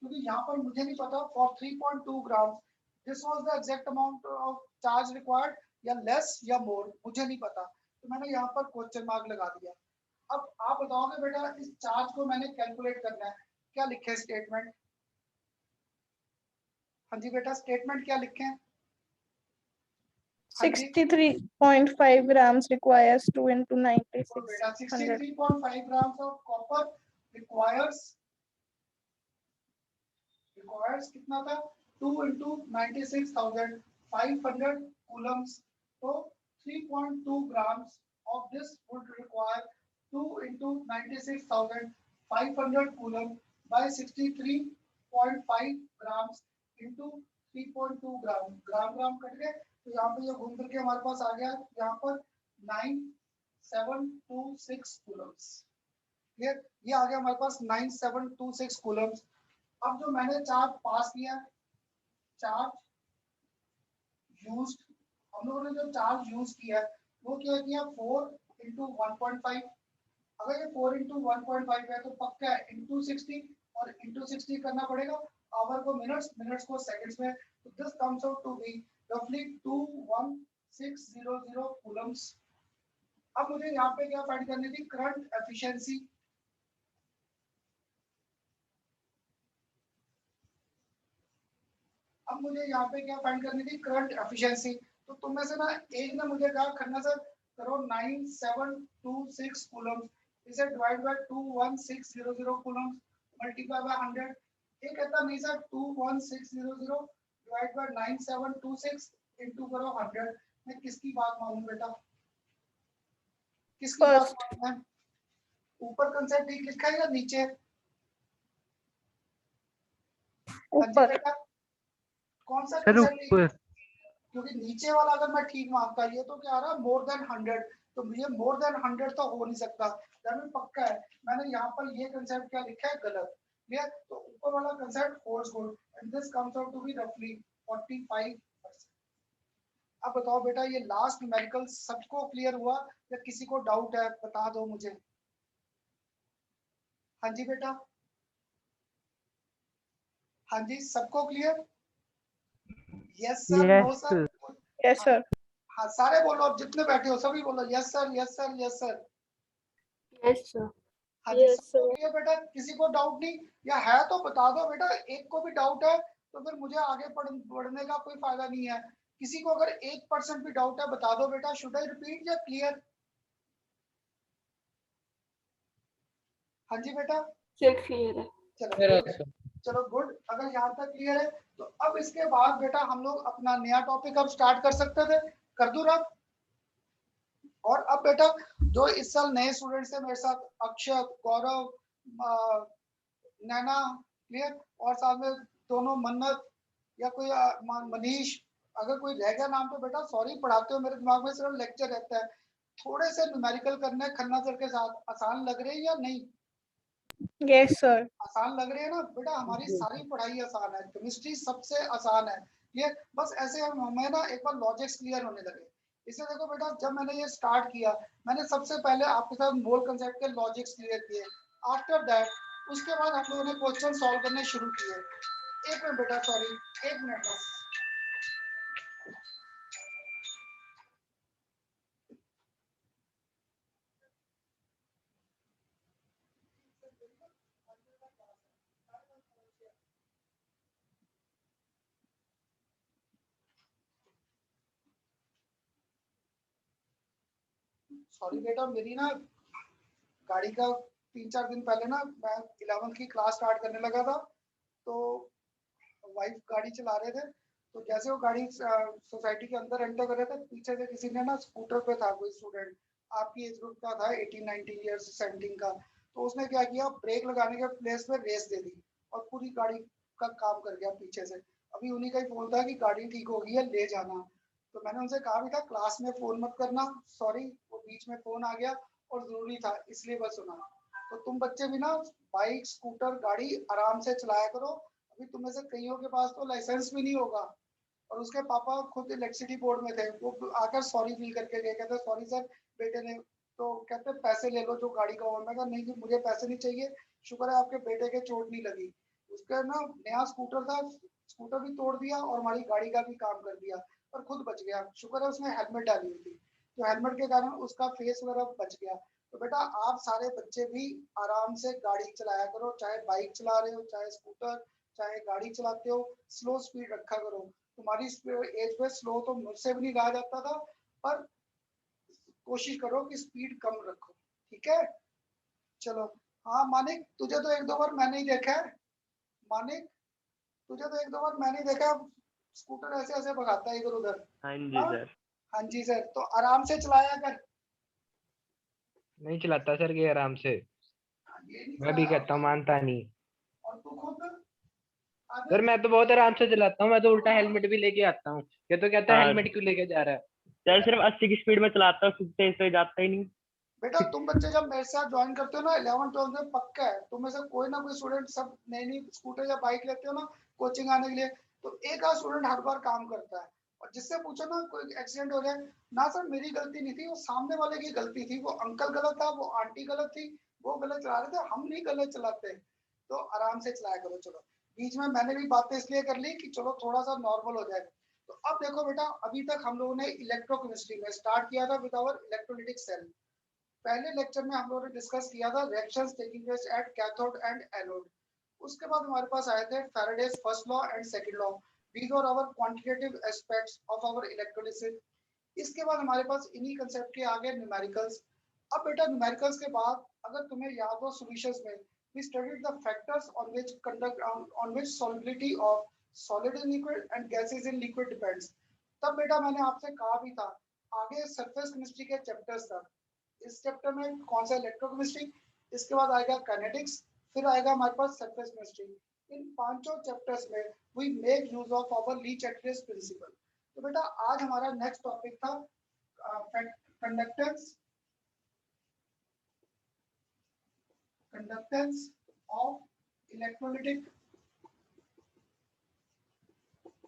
क्योंकि यहाँ पर मुझे नहीं पता for 3.2 gram this was the exact amount of charge required या लेस या मोर, मुझे नहीं पता, तो मैंने यहाँ पर क्वेश्चन मार्क लगा दिया। अब आप बताओगे बेटा इस चार्ज को मैंने कैलकुलेट करना है, क्या लिखे स्टेटमेंट, हाँ जी बेटा स्टेटमेंट क्या लिखे हैं, 63.5 grams requires 2 × 9600. बेटा 63.5 grams of copper requires कितना था, 2 × 96,500 coulombs, तो 3.2 grams of this would require 2 × 96,500 coulomb by 63.5 grams into 3.2 gram, gram cut गए, तो यहाँ पे ये घूम करके हमारे पास आ गया यहाँ पर 9726 कूलम्स। क्लियर, ये आ गया हमारे पास 9726 कूलम्स। अब जो मैंने चार्ज पास किया, चार्ज यूज्ड, हम लोगों ने जो चार्ज यूज किया वो क्या किया 4 × 1.5, अगर ये 4 × 1.5 है तो पक्का है into 60 और into 60 करना पड़ेगा, आवर को मिनट्स, मिनट्स को सेकंड्स में, तो this comes out to be रफली 21600 कूलम्स। अब मुझे यहाँ पे क्या फाइंड करनी थी, करंट एफिशिएंसी। अब मुझे यहाँ पे क्या फाइंड करनी थी, करंट एफिशिएंसी। तो तुम में से ना एक ने मुझे कहा खन्ना सर करो 9726 कूलम्स, इसे divide by 21600 Coulomb's multiply by 100। ये कहता नहीं सर 21600 डिवाइड बाय 9726 इनटू करो 100। मैं किसकी बात मानूं बेटा, किसकी बात मानूं मैं, ऊपर कंसेप्ट ठीक लिखा है या नीचे, ऊपर कौन सा सर कंसेप्ट, ऊपर, क्योंकि नीचे वाला अगर मैं ठीक मानता, ये तो क्या आ रहा मोर देन 100, तो ये मोर देन 100 तो हो नहीं सकता, दैट मीन पक्का है मैंने यहाँ पर ये कंसेप्ट क्या लिखा है गलत। क्लियर? तो ऊपर वाला concept holds good and this comes out to be रफली 45%। अब बताओ बेटा ये लास्ट न्यूमेरिकल सबको क्लियर हुआ या किसी को डाउट है? बता दो मुझे। हाँ जी बेटा, हाँ जी सबको clear? Yes sir, no Yes, sir? Yes, sir. हाँ सारे बोलो, अब जितने बैठे हो सभी बोलो yes sir, yes sir, yes sir. Yes, sir. हाँ जी Yes, सबको sir. क्लियर बेटा? किसी को डाउट नहीं? या है तो बता दो बेटा, एक को भी डाउट है तो फिर मुझे आगे बढ़ने का कोई फायदा नहीं है। किसी को अगर 1% भी डाउट है बता दो बेटा। शुड आई रिपीट या क्लियर? हाँ जी बेटा, Sir, clear है। चलो Clear है good है। sir. चलो गुड, अगर यहाँ तक क्लियर है तो अब इसके बाद बेटा हम लोग अपना नया टॉपिक अब स्टार्ट कर सकते थे। कर दूं रब? और अब बेटा जो इस साल नए स्टूडेंट्स हैं मेरे साथ, अक्षत, गौरव, नैना, क्लियर, और साथ में दोनों मन्नत या कोई मनीष, अगर कोई रह गया नाम तो बेटा सॉरी, पढ़ाते हो मेरे दिमाग में सिर्फ लेक्चर रहता है। थोड़े से न्यूमेरिकल करने खन्ना सर के साथ आसान लग रहे हैं या नहीं? Yes, sir. आसान लग रहे हैं ना बेटा? हमारी सारी पढ़ाई आसान है, केमिस्ट्री सबसे आसान है। ये बस ऐसे हमें ना एक बार लॉजिक्स क्लियर होने लगे। इसे देखो बेटा, जब मैंने ये स्टार्ट किया मैंने सबसे पहले आपके साथ मोल कंसेप्ट के लॉजिक्स क्लियर किए। आफ्टर दैट उसके बाद हम लोगों ने क्वेश्चन सॉल्व करने शुरू किए। एक मिनट बेटा, सॉरी एक मिनट बस। सॉरी बेटा, मेरी ना गाड़ी का 3-4 दिन पहले ना मैं 11th की क्लास स्टार्ट करने लगा था, तो वाइफ गाड़ी चला रहे थे, तो जैसे वो गाड़ी सोसाइटी के अंदर एंटर कर रहे थे, पीछे से किसी ने ना स्कूटर पे था कोई स्टूडेंट, आपकी एज ग्रुप का था, 18-19 ईयर्स 17 का। तो उसने क्या किया, ब्रेक लगाने के प्लेस पे रेस दे दी और पूरी गाड़ी का काम कर गया पीछे से। अभी उन्हीं का ही फोन था कि गाड़ी ठीक हो गई है, ले जाना। तो मैंने उनसे कहा भी था क्लास में फोन मत करना, सॉरी वो बीच में फोन आ गया और जरूरी था इसलिए बस सुना। तो तुम बच्चे भी ना बाइक स्कूटर गाड़ी आराम से चलाया करो। अभी तुम में से कईयों के पास तो लाइसेंस भी नहीं होगा, और उसके पापा खुद इलेक्ट्रिसिटी बोर्ड में थे, वो आकर सॉरी फील करके गए, कहते सॉरी सर बेटे ने, तो कहते पैसे ले लो जो गाड़ी का हुआ। मैं कहा नहीं मुझे पैसे नहीं चाहिए, शुक्र है आपके बेटे के चोट नहीं लगी। उसका ना नया स्कूटर था, स्कूटर भी तोड़ दिया और हमारी गाड़ी का भी काम कर दिया, पर खुद बच गया। शुक्र है उसने हेलमेट डाली हुई थी, तो हेलमेट के कारण उसका फेस वगैरह बच गया। तो बेटा आप सारे बच्चे भी आराम से गाड़ी चलाया करो, चाहे बाइक चला रहे हो, चाहे स्कूटर, चाहे गाड़ी चलाते हो, स्लो स्पीड रखा करो। तुम्हारी एज पे स्लो तो मुझसे भी नहीं रहा जाता था, पर कोशिश करो कि स्पीड कम रखो, ठीक है? चलो, हाँ मानिक तुझे तो एक दो बार मैंने ही देखा है, मानिक तुझे तो एक दो बार मैंने ही देखा है, स्कूटर ऐसे ऐसे भगाता है इधर उधर। हाँ जी हाँ सर। हाँ जी सर, तो आराम से चलाया कर। नहीं चलाता सर ये आराम से, ये नहीं मैं भी चलाया, कहता हूँ मानता नहीं। और तू खुद सर मैं तो बहुत आराम से चलाता हूँ, मैं तो उल्टा हेलमेट भी लेके आता हूँ। ये तो कहता है हाँ। हेलमेट क्यों लेके जा रहा है। सर सिर्फ 80 की स्पीड में चलाता हूँ, 60 से जाता ही नहीं। बेटा तुम बच्चे जब मेरे साथ ज्वाइन करते हो ना 11th-12th में, पक्का है तुम में से कोई ना कोई स्टूडेंट सब नई नई स्कूटर या बाइक लेते हो ना कोचिंग आने के लिए, तो एक आध स्टूडेंट हर बार काम करता है। और जिससे पूछो ना कोई एक्सीडेंट हो जाए ना, सर मेरी गलती नहीं थी, वो सामने वाले की गलती थी, वो अंकल गलत था, वो आंटी गलत थी, वो गलत चला रहे थे, हम नहीं गलत चलाते। तो आराम से चलाया करो। चलो बीच में मैंने भी बातें इसलिए कर ली कि चलो थोड़ा सा नॉर्मल हो जाए। तो अब देखो बेटा, अभी तक हम लोगों ने इलेक्ट्रोकेमिस्ट्री में स्टार्ट किया था विद आवर इलेक्ट्रोलाइटिक सेल। पहले लेक्चर में हम लोगों ने डिस्कस किया था reactions taking place at cathode and anode. उसके बाद हमारे पास आए थे Faraday's first law and second law. These are our quantitative aspects of our electrolysis. इसके बाद हमारे पास इन्हीं कंसेप्ट के आगे न्यूमेरिकल्स। अब बेटा न्यूमेरिकल्स के बाद अगर तुम्हें याद हो सॉल्यूशंस में, we studied the factors on which solubility of solid in liquid and gases in liquid depends। तब बेटा मैंने आपसे कहा भी था आगे सरफेस केमिस्ट्री के चैप्टर्स तक, इस चैप्टर में कौन सा इलेक्ट्रोकेमिस्ट्री, इसके बाद आएगा काइनेटिक्स, फिर आएगा हमारे पास सरफेस केमिस्ट्री। इन पांचों चैप्टर्स में we make use of our Leach Atkins principle. तो बेटा आज हमारा नेक्स्ट टॉपिक था conductance of electrolytic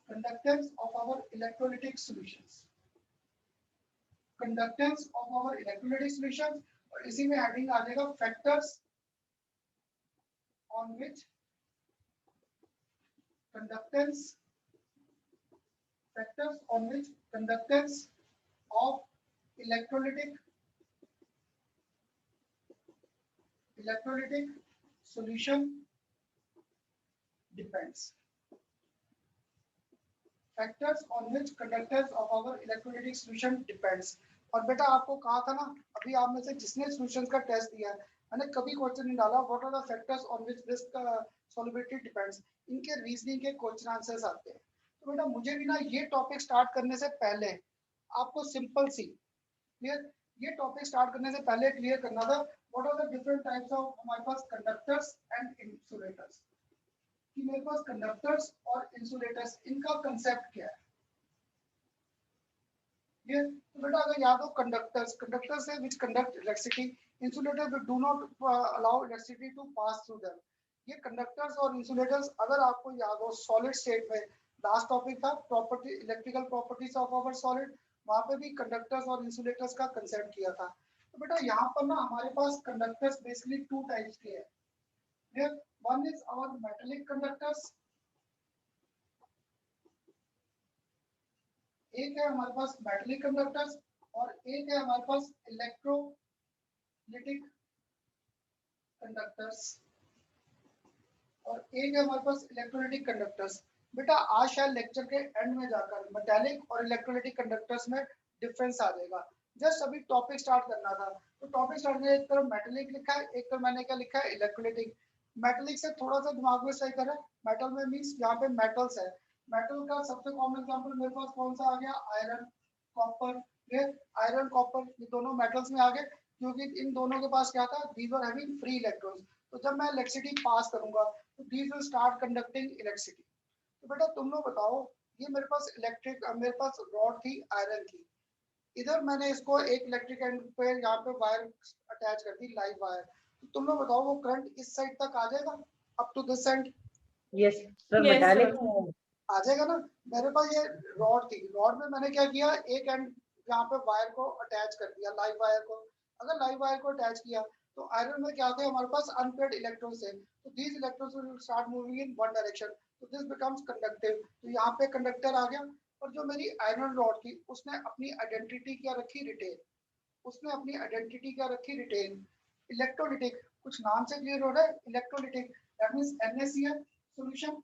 conductance of our electrolytic solutions. Conductance of our electrolytic solutions, और इसी में हेडिंग आ जाएगा factors on which conductance of electrolytic solution depends. Factors on which conductance of our electrolytic solution depends. और बेटा आपको कहा था ना, अभी आप में से जिसने सॉल्यूशंस का टेस्ट दिया है, मैंने कभी क्वेश्चन नहीं डाला what are the factors on which this solubility depends. इनके रीजनिंग के क्वेश्चन आंसर्स आते हैं. तो बेटा मुझे भी ना ये टॉपिक स्टार्ट करने से पहले आपको सिंपल सी क्लियर, ये टॉपिक स्टार्ट करने से पहले क्लियर करना था what are the different types of हमारे पास कंडक्टर्स एंड इंसुलेटर्स, कि मेरे पास कंडक्टर्स और इंसुलेटर्स इनका कंसेप्ट क्या है. ये तो बेटा अगर याद हो कंडक्टर्स है which conduct electricity, insulator we do not allow electricity to pass through them. ये कंडक्टर्स और इंसुलेटर्स अगर आपको याद हो सॉलिड स्टेट में लास्ट टॉपिक था property electrical properties of our solid, वहां पे भी कंडक्टर्स और इंसुलेटर्स का कंसेप्ट किया था. तो बेटा यहाँ पर ना हमारे पास कंडक्टर्स बेसिकली टू टाइप्स के हैं. One is our metallic conductors, एक है हमारे पास मेटालिक कंडक्टर्स और एक है हमारे पास इलेक्ट्रोलिटिक कंडक्टर्स और एक है हमारे पास इलेक्ट्रोलिटिक कंडक्टर्स. बेटा आज शायद लेक्चर के एंड में जाकर मेटालिक और इलेक्ट्रोलिटिक कंडक्टर्स में डिफरेंस आ जाएगा. जस्ट अभी टॉपिक स्टार्ट करना था, तो टॉपिक स्टार्ट में एक तरफ मेटालिक लिखा है, एक तरफ मैंने क्या लिखा है इलेक्ट्रोलिटिक. मेटालिक से थोड़ा सा दिमाग में सही करें, मेटल में मींस यहाँ पे मेटल्स है. मेटल का सबसे कॉमन एग्जांपल मेरे पास कौन सा आ गया, आयरन कॉपर. ये आयरन कॉपर ये दोनों मेटल्स में आ गए क्योंकि इन दोनों के पास क्या था, these are having free electrons. तो जब मैं इलेक्ट्रिसिटी पास करूंगा तो these will start conducting electricity. तो बेटा तुम लोग बताओ, ये मेरे पास रॉड थी आयरन की, इधर मैंने इसको एक इलेक्ट्रिक एंड पे यहाँ पे वायर अटैच कर दी, लाइव वायर. तो तुम लोग बताओ वो करंट इस साइड तक आ जाएगा, up to this end yes sir, Yes, metallic sir. आ जाएगा ना. मेरे पास ये रॉड थी, रॉड में मैंने क्या किया, एक एंड यहाँ पे वायर को अटैच कर दिया, लाइव वायर को. अगर लाइव वायर को अटैच किया तो आयरन में क्या थे, हमारे पास अनपेड इलेक्ट्रॉन्स है. तो these electrons will start moving in one direction, तो दिस बिकम्स कंडक्टिव. तो यहाँ पे कंडक्टर आ गया. और जो मेरी आयरन रॉड थी उसने अपनी आइडेंटिटी क्या रखी, रिटेन. उसने अपनी आइडेंटिटी क्या रखी, रिटेन. इलेक्ट्रोलिटिक कुछ नाम से क्लियर हो रहा है, electrolytic that means NaCl solution.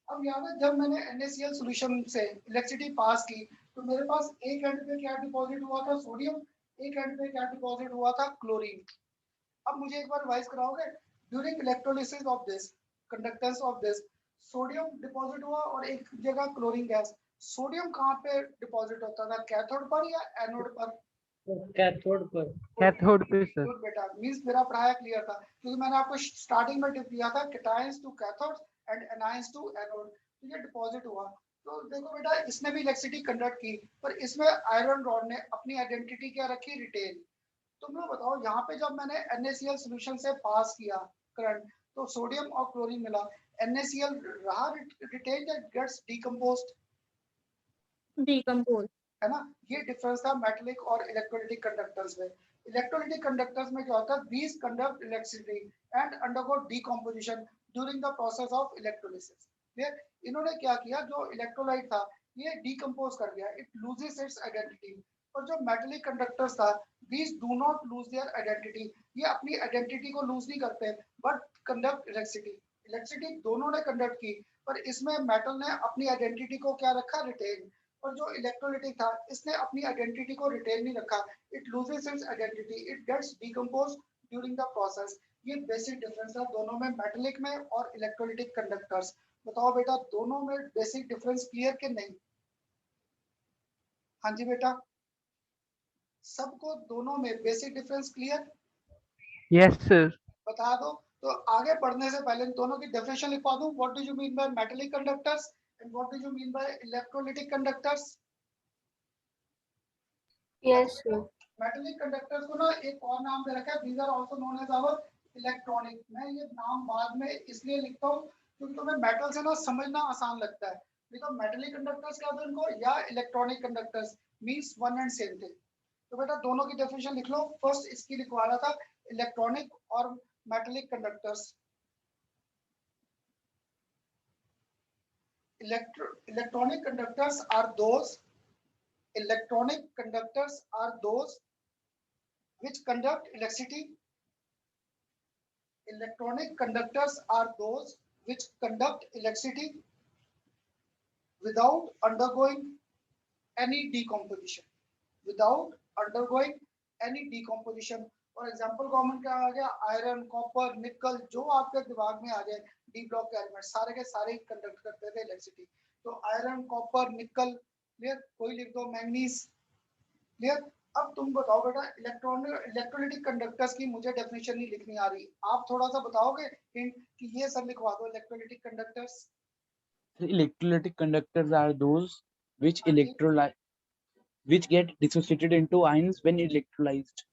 अब याद है जब मैंने NaCl सॉल्यूशन से इलेक्ट्रिसिटी पास की तो मेरे पास एक एंड पे क्या डिपॉजिट हुआ था, सोडियम. एक एंड पे क्या डिपॉजिट हुआ था, क्लोरीन. अब मुझे एक बार रिवाइज कराओगे, during electrolysis of this conductance of this sodium deposit हुआ और एक जगह क्लोरीन गैस. सोडियम कहाँ पे डिपॉजिट होता था, कैथोड पर या एनोड पर, कैथोड पर. कैथोड पे सर. गुड बेटा, मींस मेरा पढ़ाया क्लियर था क्योंकि मैंने आपको स्टार्टिंग में टिप दिया था cations to cathode and anions to anode. तो ये डिपॉजिट हुआ. तो देखो बेटा इसने भी इलेक्ट्रिसिटी कंडक्ट की, पर इसमें आयरन रॉड ने अपनी आइडेंटिटी क्या रखी, रिटेन. तुम लोग बताओ यहाँ पे जब मैंने NaCl सॉल्यूशन से पास किया करंट तो सोडियम और क्लोरीन मिला, NaCl रहा रिटेन या गेट्स डिकम्पोज्ड, Decompose. है ना. ये डिफरेंस था मेटालिक और इलेक्ट्रोलिटिक कंडक्टर्स में. इलेक्ट्रोलिटिक कंडक्टर्स में क्या होता है, these conduct electricity and undergo decomposition during the process of electrolysis. इन्होंने क्या किया, जो इलेक्ट्रोलाइट था ये डीकम्पोज कर गया, इट लूजेस इट्स आइडेंटिटी. और जो मेटालिक कंडक्टर्स था these do not lose their identity, ये अपनी आइडेंटिटी को लूज नहीं करते बट कंडक्ट इलेक्ट्रिसिटी. इलेक्ट्रिसिटी दोनों ने कंडक्ट की, पर इसमें मेटल ने अपनी आइडेंटिटी को क्या रखा, रिटेन. और जो इलेक्ट्रोलिटिक था इसने अपनी आइडेंटिटी को रिटेन नहीं रखा, it loses its identity, it gets decomposed during the process. ये बेसिक डिफरेंस है दोनों में, मेटालिक में और इलेक्ट्रोलिटिक कंडक्टर्स. बताओ बेटा दोनों में बेसिक डिफरेंस क्लियर कि नहीं. हाँ जी बेटा, सबको दोनों में basic difference clear, yes sir. बता दो. तो आगे बढ़ने से पहले इन दोनों की डेफिनेशन लिखवा दूं, what do you mean by metallic conductors and what do you mean by electrolytic conductors. Yes, sir. Metallic conductors को ना एक और नाम दे रखा है, these are also known as our electronic, मैं ये नाम बाद में इसलिए लिखता हूँ क्योंकि तुम्हें मेटल से ना समझना आसान लगता है, नहीं तो मेटलिक कंडक्टर्स कहते हैं इनको या electronic conductors, means one and same thing. तो बेटा दोनों की डेफिनेशन लिख लो। फर्स्ट इसकी लिखवा रहा था इलेक्ट्रॉनिक और metallic conductors. Electronic conductors are those which conduct electricity. Electronic conductors are those which conduct electricity without undergoing any decomposition. Without undergoing any decomposition. For example, common क्या आ गया? आयरन, कॉपर, निकल, जो आपके दिमाग में आ जाए डी ब्लॉक के एलिमेंट सारे के सारे कंडक्ट करते थे इलेक्ट्रिसिटी। तो आयरन, कॉपर, निकल, क्लियर? कोई लिख दो मैंगनीज, क्लियर? अब तुम बताओ बेटा इलेक्ट्रोलिटिक कंडक्टर्स की मुझे डेफिनेशन नहीं लिखनी आ रही, आप थोड़ा सा बताओगे हिंट कि ये सब लिखवा दो electrolytic conductors. Electrolytic conductors are those which get dissociated into ions when electrolyzed.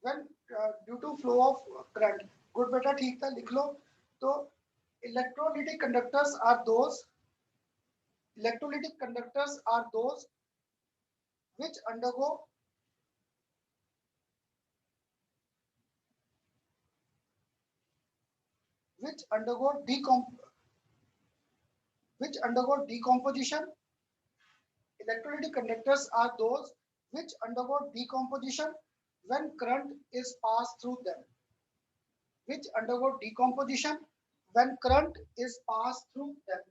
When due to flow of current. Good बेटा, ठीक था, लिख लो। तो electrolytic conductors are those which undergo decomposition. Electrolytic conductors are those which undergo decomposition when current is passed through them. Which undergo decomposition when current is passed through them.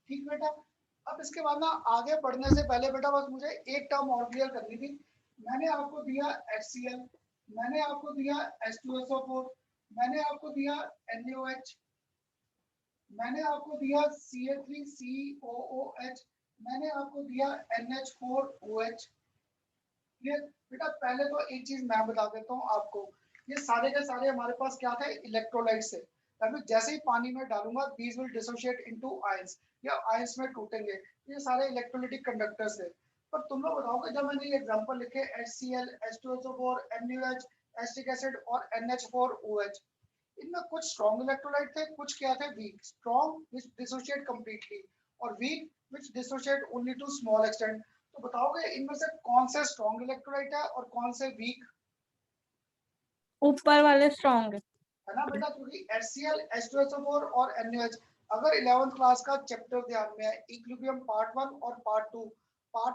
ठीक बेटा। अब इसके बाद ना आगे बढ़ने से पहले बेटा बस मुझे एक टर्म और क्लियर करनी थी। मैंने आपको दिया HCl, मैंने आपको दिया H2SO4, मैंने आपको दिया NaOH, मैंने आपको दिया Ca3COOH, मैंने आपको दिया NH4OH। क्लियर बेटा? पहले तो एक चीज मैं बता देता हूँ आपको, ये सारे के सारे हमारे पास क्या थे? इलेक्ट्रोलाइट्स है। अभी जैसे ही पानी में डालूंगा these will dissociate into ions, या आयंस में टूटेंगे। ये सारे इलेक्ट्रोलिटिक कंडक्टर्स है। पर तुम लोग बताओगे जब मैंने ये एग्जांपल लिखे HCl, H2SO4, NaOH, acetic acid और NH4OH, इनमें कुछ स्ट्रॉन्ग इलेक्ट्रोलाइट थे, कुछ क्या थे? Weak. Strong which dissociate completely और weak which dissociate only to small extent. तो बताओगे इनमें से कौन से स्ट्रॉन्ग इलेक्ट्रोलाइट है और कौन से वीक? ऊपर वाले स्ट्रॉन्ग है ना बेटा, क्योंकि HCl, H2SO4 और NaOH अगर 11th क्लास का चैप्टर ध्यान में है, इक्विलिब्रियम पार्ट 1 और पार्ट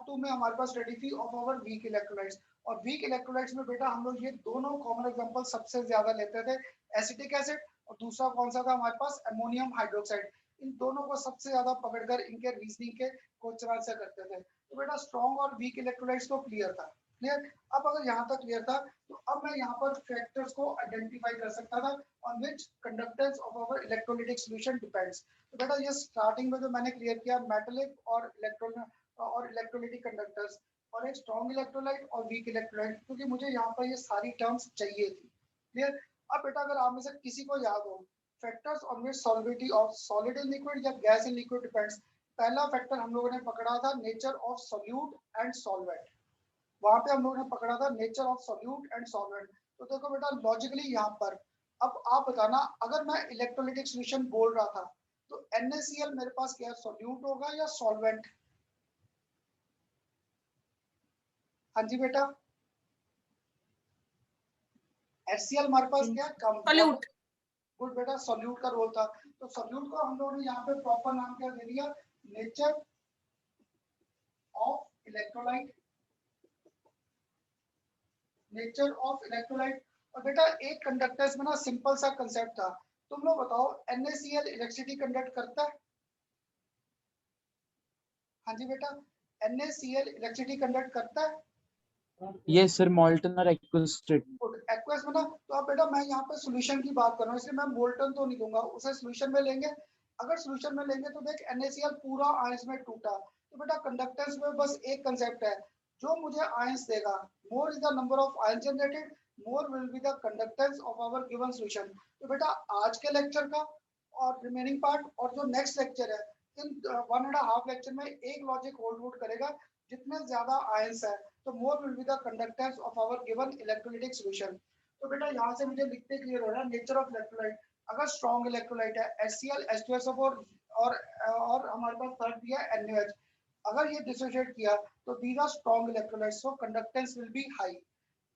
2 में हमारे पास स्टडी थी ऑफ आवर वीक इलेक्ट्रोलाइट्स। और वीक इलेक्ट्रोलाइट्स में बेटा हम लोग ये दोनों कॉमन एग्जांपल सबसे ज्यादा लेते थे, एसिटिक एसिड और दूसरा कौन सा था हमारे पास? Ammonium hydroxide. इन दोनों को सबसे ज्यादा पकड़कर इनके रीजनिंग के क्वेश्चन आंसर करते थे। तो बेटा स्ट्रॉन्ग और वीक इलेक्ट्रोलाइट्स तो क्लियर था। क्लियर? अब अगर यहाँ तक क्लियर था तो अब मैं यहाँ पर फैक्टर्स को आइडेंटिफाई कर सकता था on which conductance of our electrolytic solution depends. तो बेटा ये स्टार्टिंग में जो मैंने क्लियर किया मेटलिक और इलेक्ट्रोलिटिक कंडक्टर्स और एक स्ट्रॉन्ग इलेक्ट्रोलाइट और वीक इलेक्ट्रोलाइट, क्योंकि मुझे यहाँ पर ये सारी टर्म्स चाहिए थी। क्लियर? अब बेटा अगर आप में से किसी को याद हो factors on which solubility of solid in liquid या गैस इन लिक्विड डिपेंड्स, पहला फैक्टर हम लोगों ने पकड़ा था nature of solute and solvent. वहां पे हम लोगों ने पकड़ा था nature of solute and solvent. तो देखो बेटा लॉजिकली यहाँ पर अब आप बताना, अगर मैं इलेक्ट्रोलिटिक सॉल्यूशन बोल रहा था तो NaCl मेरे पास क्या सॉल्यूट होगा या सॉल्वेंट? हाँ जी बेटा, HCl हमारे पास क्या कम सॉल्यूट। गुड बेटा, सॉल्यूट का रोल था। तो सॉल्यूट को हम लोगों ने यहाँ पे प्रॉपर नाम क्या दे दिया? Nature of electrolyte. Nature of electrolyte. और बेटा एक कंडक्टर्स में ना सिंपल सा कंसेप्ट था, तुम लोग बताओ NaCl इलेक्ट्रिसिटी कंडक्ट करता है? हाँ जी बेटा, NaCl इलेक्ट्रिसिटी कंडक्ट करता है? Yes sir, molten or aqueous state. Aqueous में ना। तो अब बेटा मैं यहाँ पे सॉल्यूशन की बात कर रहा हूँ, इसलिए मैं मोल्टन तो नहीं दूंगा, उसे सॉल्यूशन में लेंगे। अगर सॉल्यूशन में लेंगे तो देख NaCl पूरा आयंस में टूटा। तो बेटा कंडक्टेंस में बस एक कंसेप्ट है, जो मुझे आयंस देगा, more is the number of ion generated, more will be the conductance of our given solution. तो बेटा आज के लेक्चर का और रिमेनिंग पार्ट और जो नेक्स्ट लेक्चर है इन 1.5 लेक्चर में एक लॉजिक होल्ड करेगा, जितने ज्यादा आयंस है तो more will be the conductance of our given electrolytic solution. तो बेटा यहाँ से मुझे लिखते क्लियर हो रहा है नेचर ऑफ इलेक्ट्रोलाइट। अगर स्ट्रॉन्ग इलेक्ट्रोलाइट है HCl H2SO4 और हमारे पास थर्ड दिया है NaOH, अगर ये डिसोसिएट किया तो these are strong electrolytes, so conductance will be high.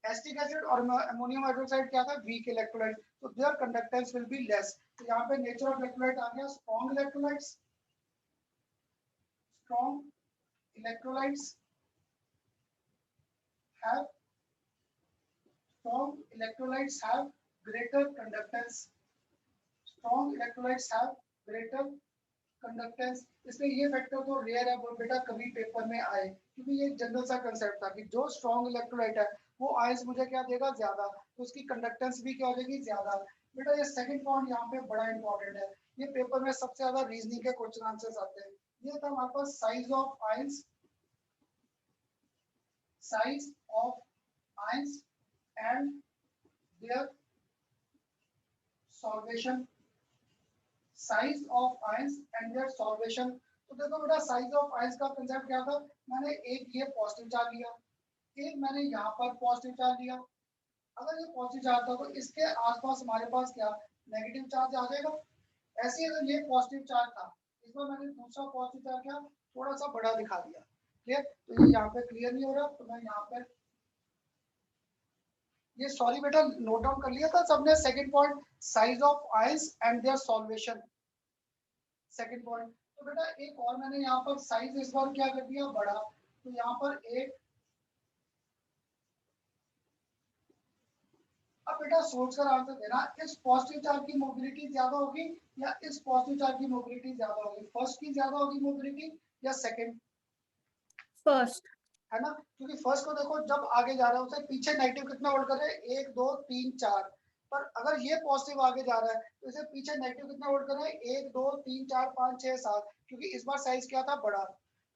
Acetic acid और अमोनियम हाइड्रोक्साइड क्या था, वीक इलेक्ट्रोलाइट, तो their conductance will be less. तो यहाँ पे नेचर ऑफ इलेक्ट्रोलाइट आ गया strong electrolytes. Strong electrolytes have strong electrolytes have greater conductance. Strong electrolytes have greater conductance. इसमें ये फैक्टर तो रेयर है, वो बेटा कभी पेपर में आए, क्योंकि ये जनरल सा कंसेप्ट था कि जो स्ट्रॉन्ग इलेक्ट्रोलाइट है वो आयंस मुझे क्या देगा, ज्यादा, तो उसकी कंडक्टेंस भी क्या हो जाएगी, ज्यादा। बेटा ये सेकंड पॉइंट यहाँ पे बड़ा इंपॉर्टेंट है, ये पेपर में सबसे ज्यादा रीजनिंग के क्वेश्चन आंसर्स आते हैं। ये था हमारे पास size of ions, size of ions and their solvation, size of ions and their solvation। तो देखो बेटा साइज ऑफ आयंस का कंसेप्ट क्या था, मैंने एक ये पॉजिटिव चार्ज लिया, एक मैंने यहाँ पर पॉजिटिव चार्ज लिया। अगर ये पॉजिटिव चार्ज था तो इसके आसपास हमारे पास क्या नेगेटिव चार्ज आ जाएगा। ऐसे ही अगर ये पॉजिटिव चार्ज था, इस बार मैंने दूसरा पॉजिटिव चार्ज क्या थोड़ा सा बड़ा दिखा दिया, क्लियर। तो ये यहाँ पे क्लियर नहीं हो रहा, तो मैं यहाँ पे ये सॉरी बेटा नोट डाउन कर लिया था सबने। Second point size of ions and their solvation, second point. तो बेटा एक और मैंने यहाँ पर साइज इस बार क्या कर दिया, बड़ा, तो यहाँ पर एक। अब बेटा सोच कर आंसर देना, इस पॉजिटिव चार्ज की मोबिलिटी ज्यादा होगी या इस पॉजिटिव चार्ज की मोबिलिटी ज्यादा होगी, फर्स्ट की ज्यादा होगी मोबिलिटी या सेकंड, First. है ना। क्योंकि फर्स्ट को देखो जब आगे जा रहा है उसे पीछे नेगेटिव कितना होल्ड कर रहे हैं, 1 2 3 4, पर अगर ये पॉजिटिव आगे जा रहा है तो इसे पीछे नेगेटिव कितना होल्ड कर रहे हैं, 1 2 3 4 5 6 7, क्योंकि इस बार साइज क्या था, बड़ा।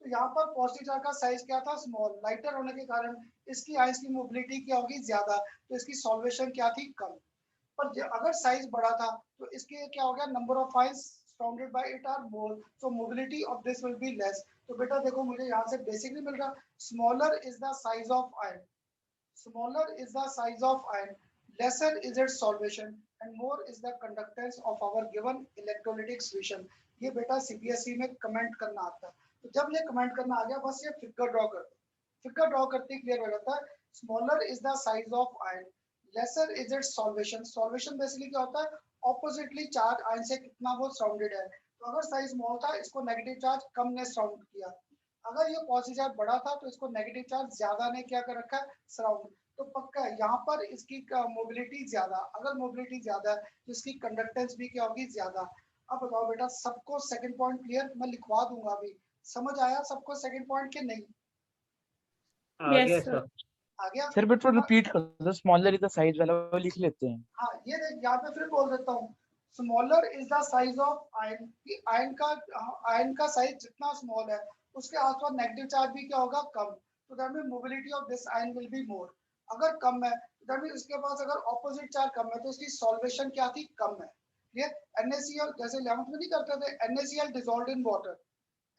तो यहाँ पर पॉजिटिव चार्ज का साइज क्या था, स्मॉल, लाइटर होने के कारण इसकी आयंस की मोबिलिटी क्या होगी, ज्यादा, तो इसकी सॉल्वेशन क्या थी, कम। पर अगर साइज बड़ा था तो इसके क्या हो गया, number of ions surrounded by it are more, so mobility of this will be less। तो बेटा देखो मुझे यहाँ से बेसिकली मिल रहा, smaller is the size of ion, smaller is the size of ion, lesser is its solvation and more is the conductance of our given electrolytic solution। ये बेटा CBSE में कमेंट करना आता है, तो जब ये कमेंट करना आ गया बस ये फिगर ड्रॉ कर दो, फिगर ड्रॉ करते ही क्लियर हो जाता है। smaller is the size of ion, lesser is its solvation। Solvation basically क्या होता है, ऑपोजिटली चार्ज आयन से कितना वो सराउंडेड है। तो अगर साइज स्मॉल था इसको नेगेटिव चार्ज कम ने सराउंड किया, अगर ये पॉजिटिव चार्ज बड़ा था तो इसको नेगेटिव चार्ज ज्यादा ने क्या कर रखा है, सराउंड। तो पक्का है यहाँ पर इसकी मोबिलिटी ज्यादा, अगर मोबिलिटी ज्यादा है तो इसकी कंडक्टेंस भी क्या होगी, ज्यादा। अब बताओ बेटा सबको सेकंड पॉइंट क्लियर, मैं लिखवा दूंगा अभी, समझ आया सबको सेकंड पॉइंट के नहीं, Yes, sir. आ गया सर बट रिपीट कर दो, स्मॉलर इज द साइज वाला वो लिख लेते हैं। हाँ ये देख यहाँ पे फिर बोल देता हूँ, smaller is the size of ion, कि आयन का साइज जितना स्मॉल है उसके आसपास नेगेटिव चार्ज भी क्या होगा, कम। तो that mean mobility of this ion will be more. अगर कम है दैट मीन इसके पास अगर ऑपोजिट चार्ज कम है तो उसकी सॉल्वेशन क्या थी, कम है। ये NaCl जैसे 11th में नहीं करते थे, NaCl dissolved in water,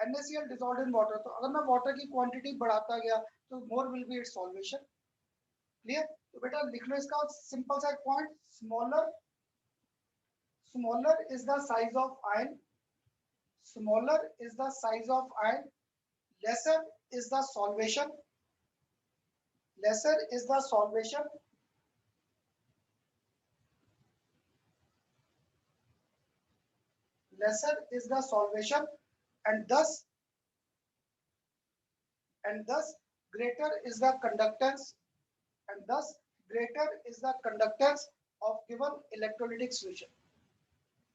NaCl dissolved in water, तो अगर मैं वाटर की क्वांटिटी बढ़ाता गया तो more will be it's solvation, clear. तो बेटा लिख लो इसका सिंपल सा point, smaller is the size of ion, smaller is the size of ion, lesser is the solvation, lesser is the solvation, lesser is the solvation and thus greater is the conductance, and thus greater is the conductance of given electrolytic solution,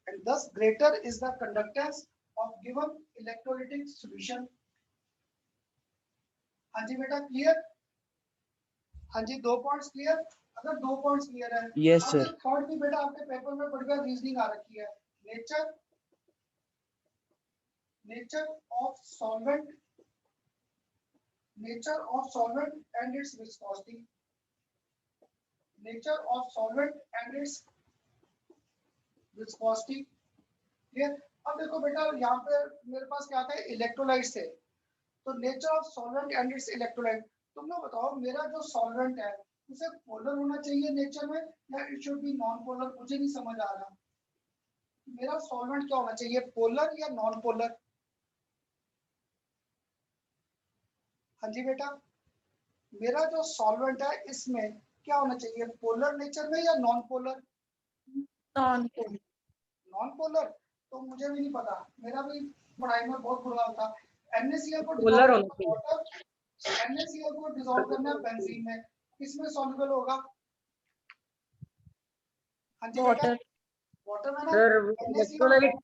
and thus greater is the conductance of given electrolytic solution। हाँ जी बेटा clear, हाँ जी 2 points clear. अगर 2 points clear है, Yes, sir. Third भी बेटा आपके paper में बढ़ गया, रीजनिंग आ रखी है, nature of solvent, nature of solvent and its viscosity, nature of solvent and its viscosity, clear। अब देखो बेटा यहाँ पे मेरे पास क्या था, इलेक्ट्रोलाइट्स थे, तो nature of solvent and it's electrolyte. तुम लोग बताओ मेरा जो सॉल्वेंट है उसे पोलर होना चाहिए नेचर में या it should be non polar, मुझे नहीं समझ आ रहा। मेरा सॉल्वेंट क्या होना चाहिए, पोलर या नॉन पोलर? हाँ जी बेटा, मेरा जो सॉल्वेंट है इसमें क्या होना चाहिए, पोलर नेचर में या non polar? Non non polar तो मुझे भी नहीं पता, मेरा भी पढ़ाई में बहुत बुरा हाल था। NaCl को Polar dissolve होना चाहिए। वाटर, NaCl को डिसॉल्व करना है बेंजीन में, किसमें सॉल्युबल होगा? हाँ जी बेटा, वाटर वाटर में ना। सर NaCl इलेक्ट्रोलाइट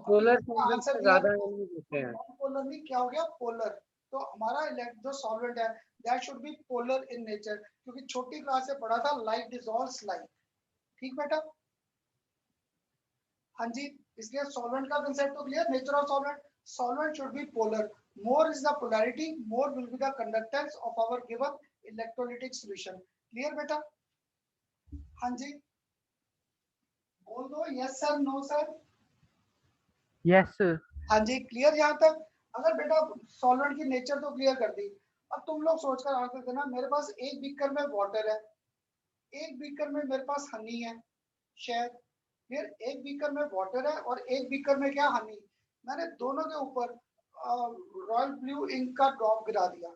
पोलर इसका सॉल्वेंट आंसर से दिया ज्यादा नहीं देते हैं। नॉन पोलर नहीं, क्या हो गया, पोलर। तो हमारा जो सॉल्वेंट है that should be polar in nature, क्योंकि छोटी क्लास से पढ़ा था लाइट डिसॉल्व्स लाइट। ठीक बेटा, हाँ जी, इसलिए सॉल्वेंट का कंसेप्ट तो clear, nature of solvent, solvent should be polar, more is the polarity more will be the conductance of our given electrolytic solution. Clear बेटा? हाँ जी, बोल दो yes sir, no sir. Yes, sir. हाँ जी, clear यहाँ तक? अगर बेटा सॉल्वेंट की नेचर तो क्लियर कर दी, अब तुम लोग सोचकर आंसर देना, मेरे पास एक बीकर में वाटर है, एक बीकर में मेरे पास हनी है, शहद, फिर एक बीकर में वाटर है और एक बीकर में क्या, हनी। मैंने दोनों के ऊपर रॉयल ब्लू इंक का ड्रॉप गिरा दिया,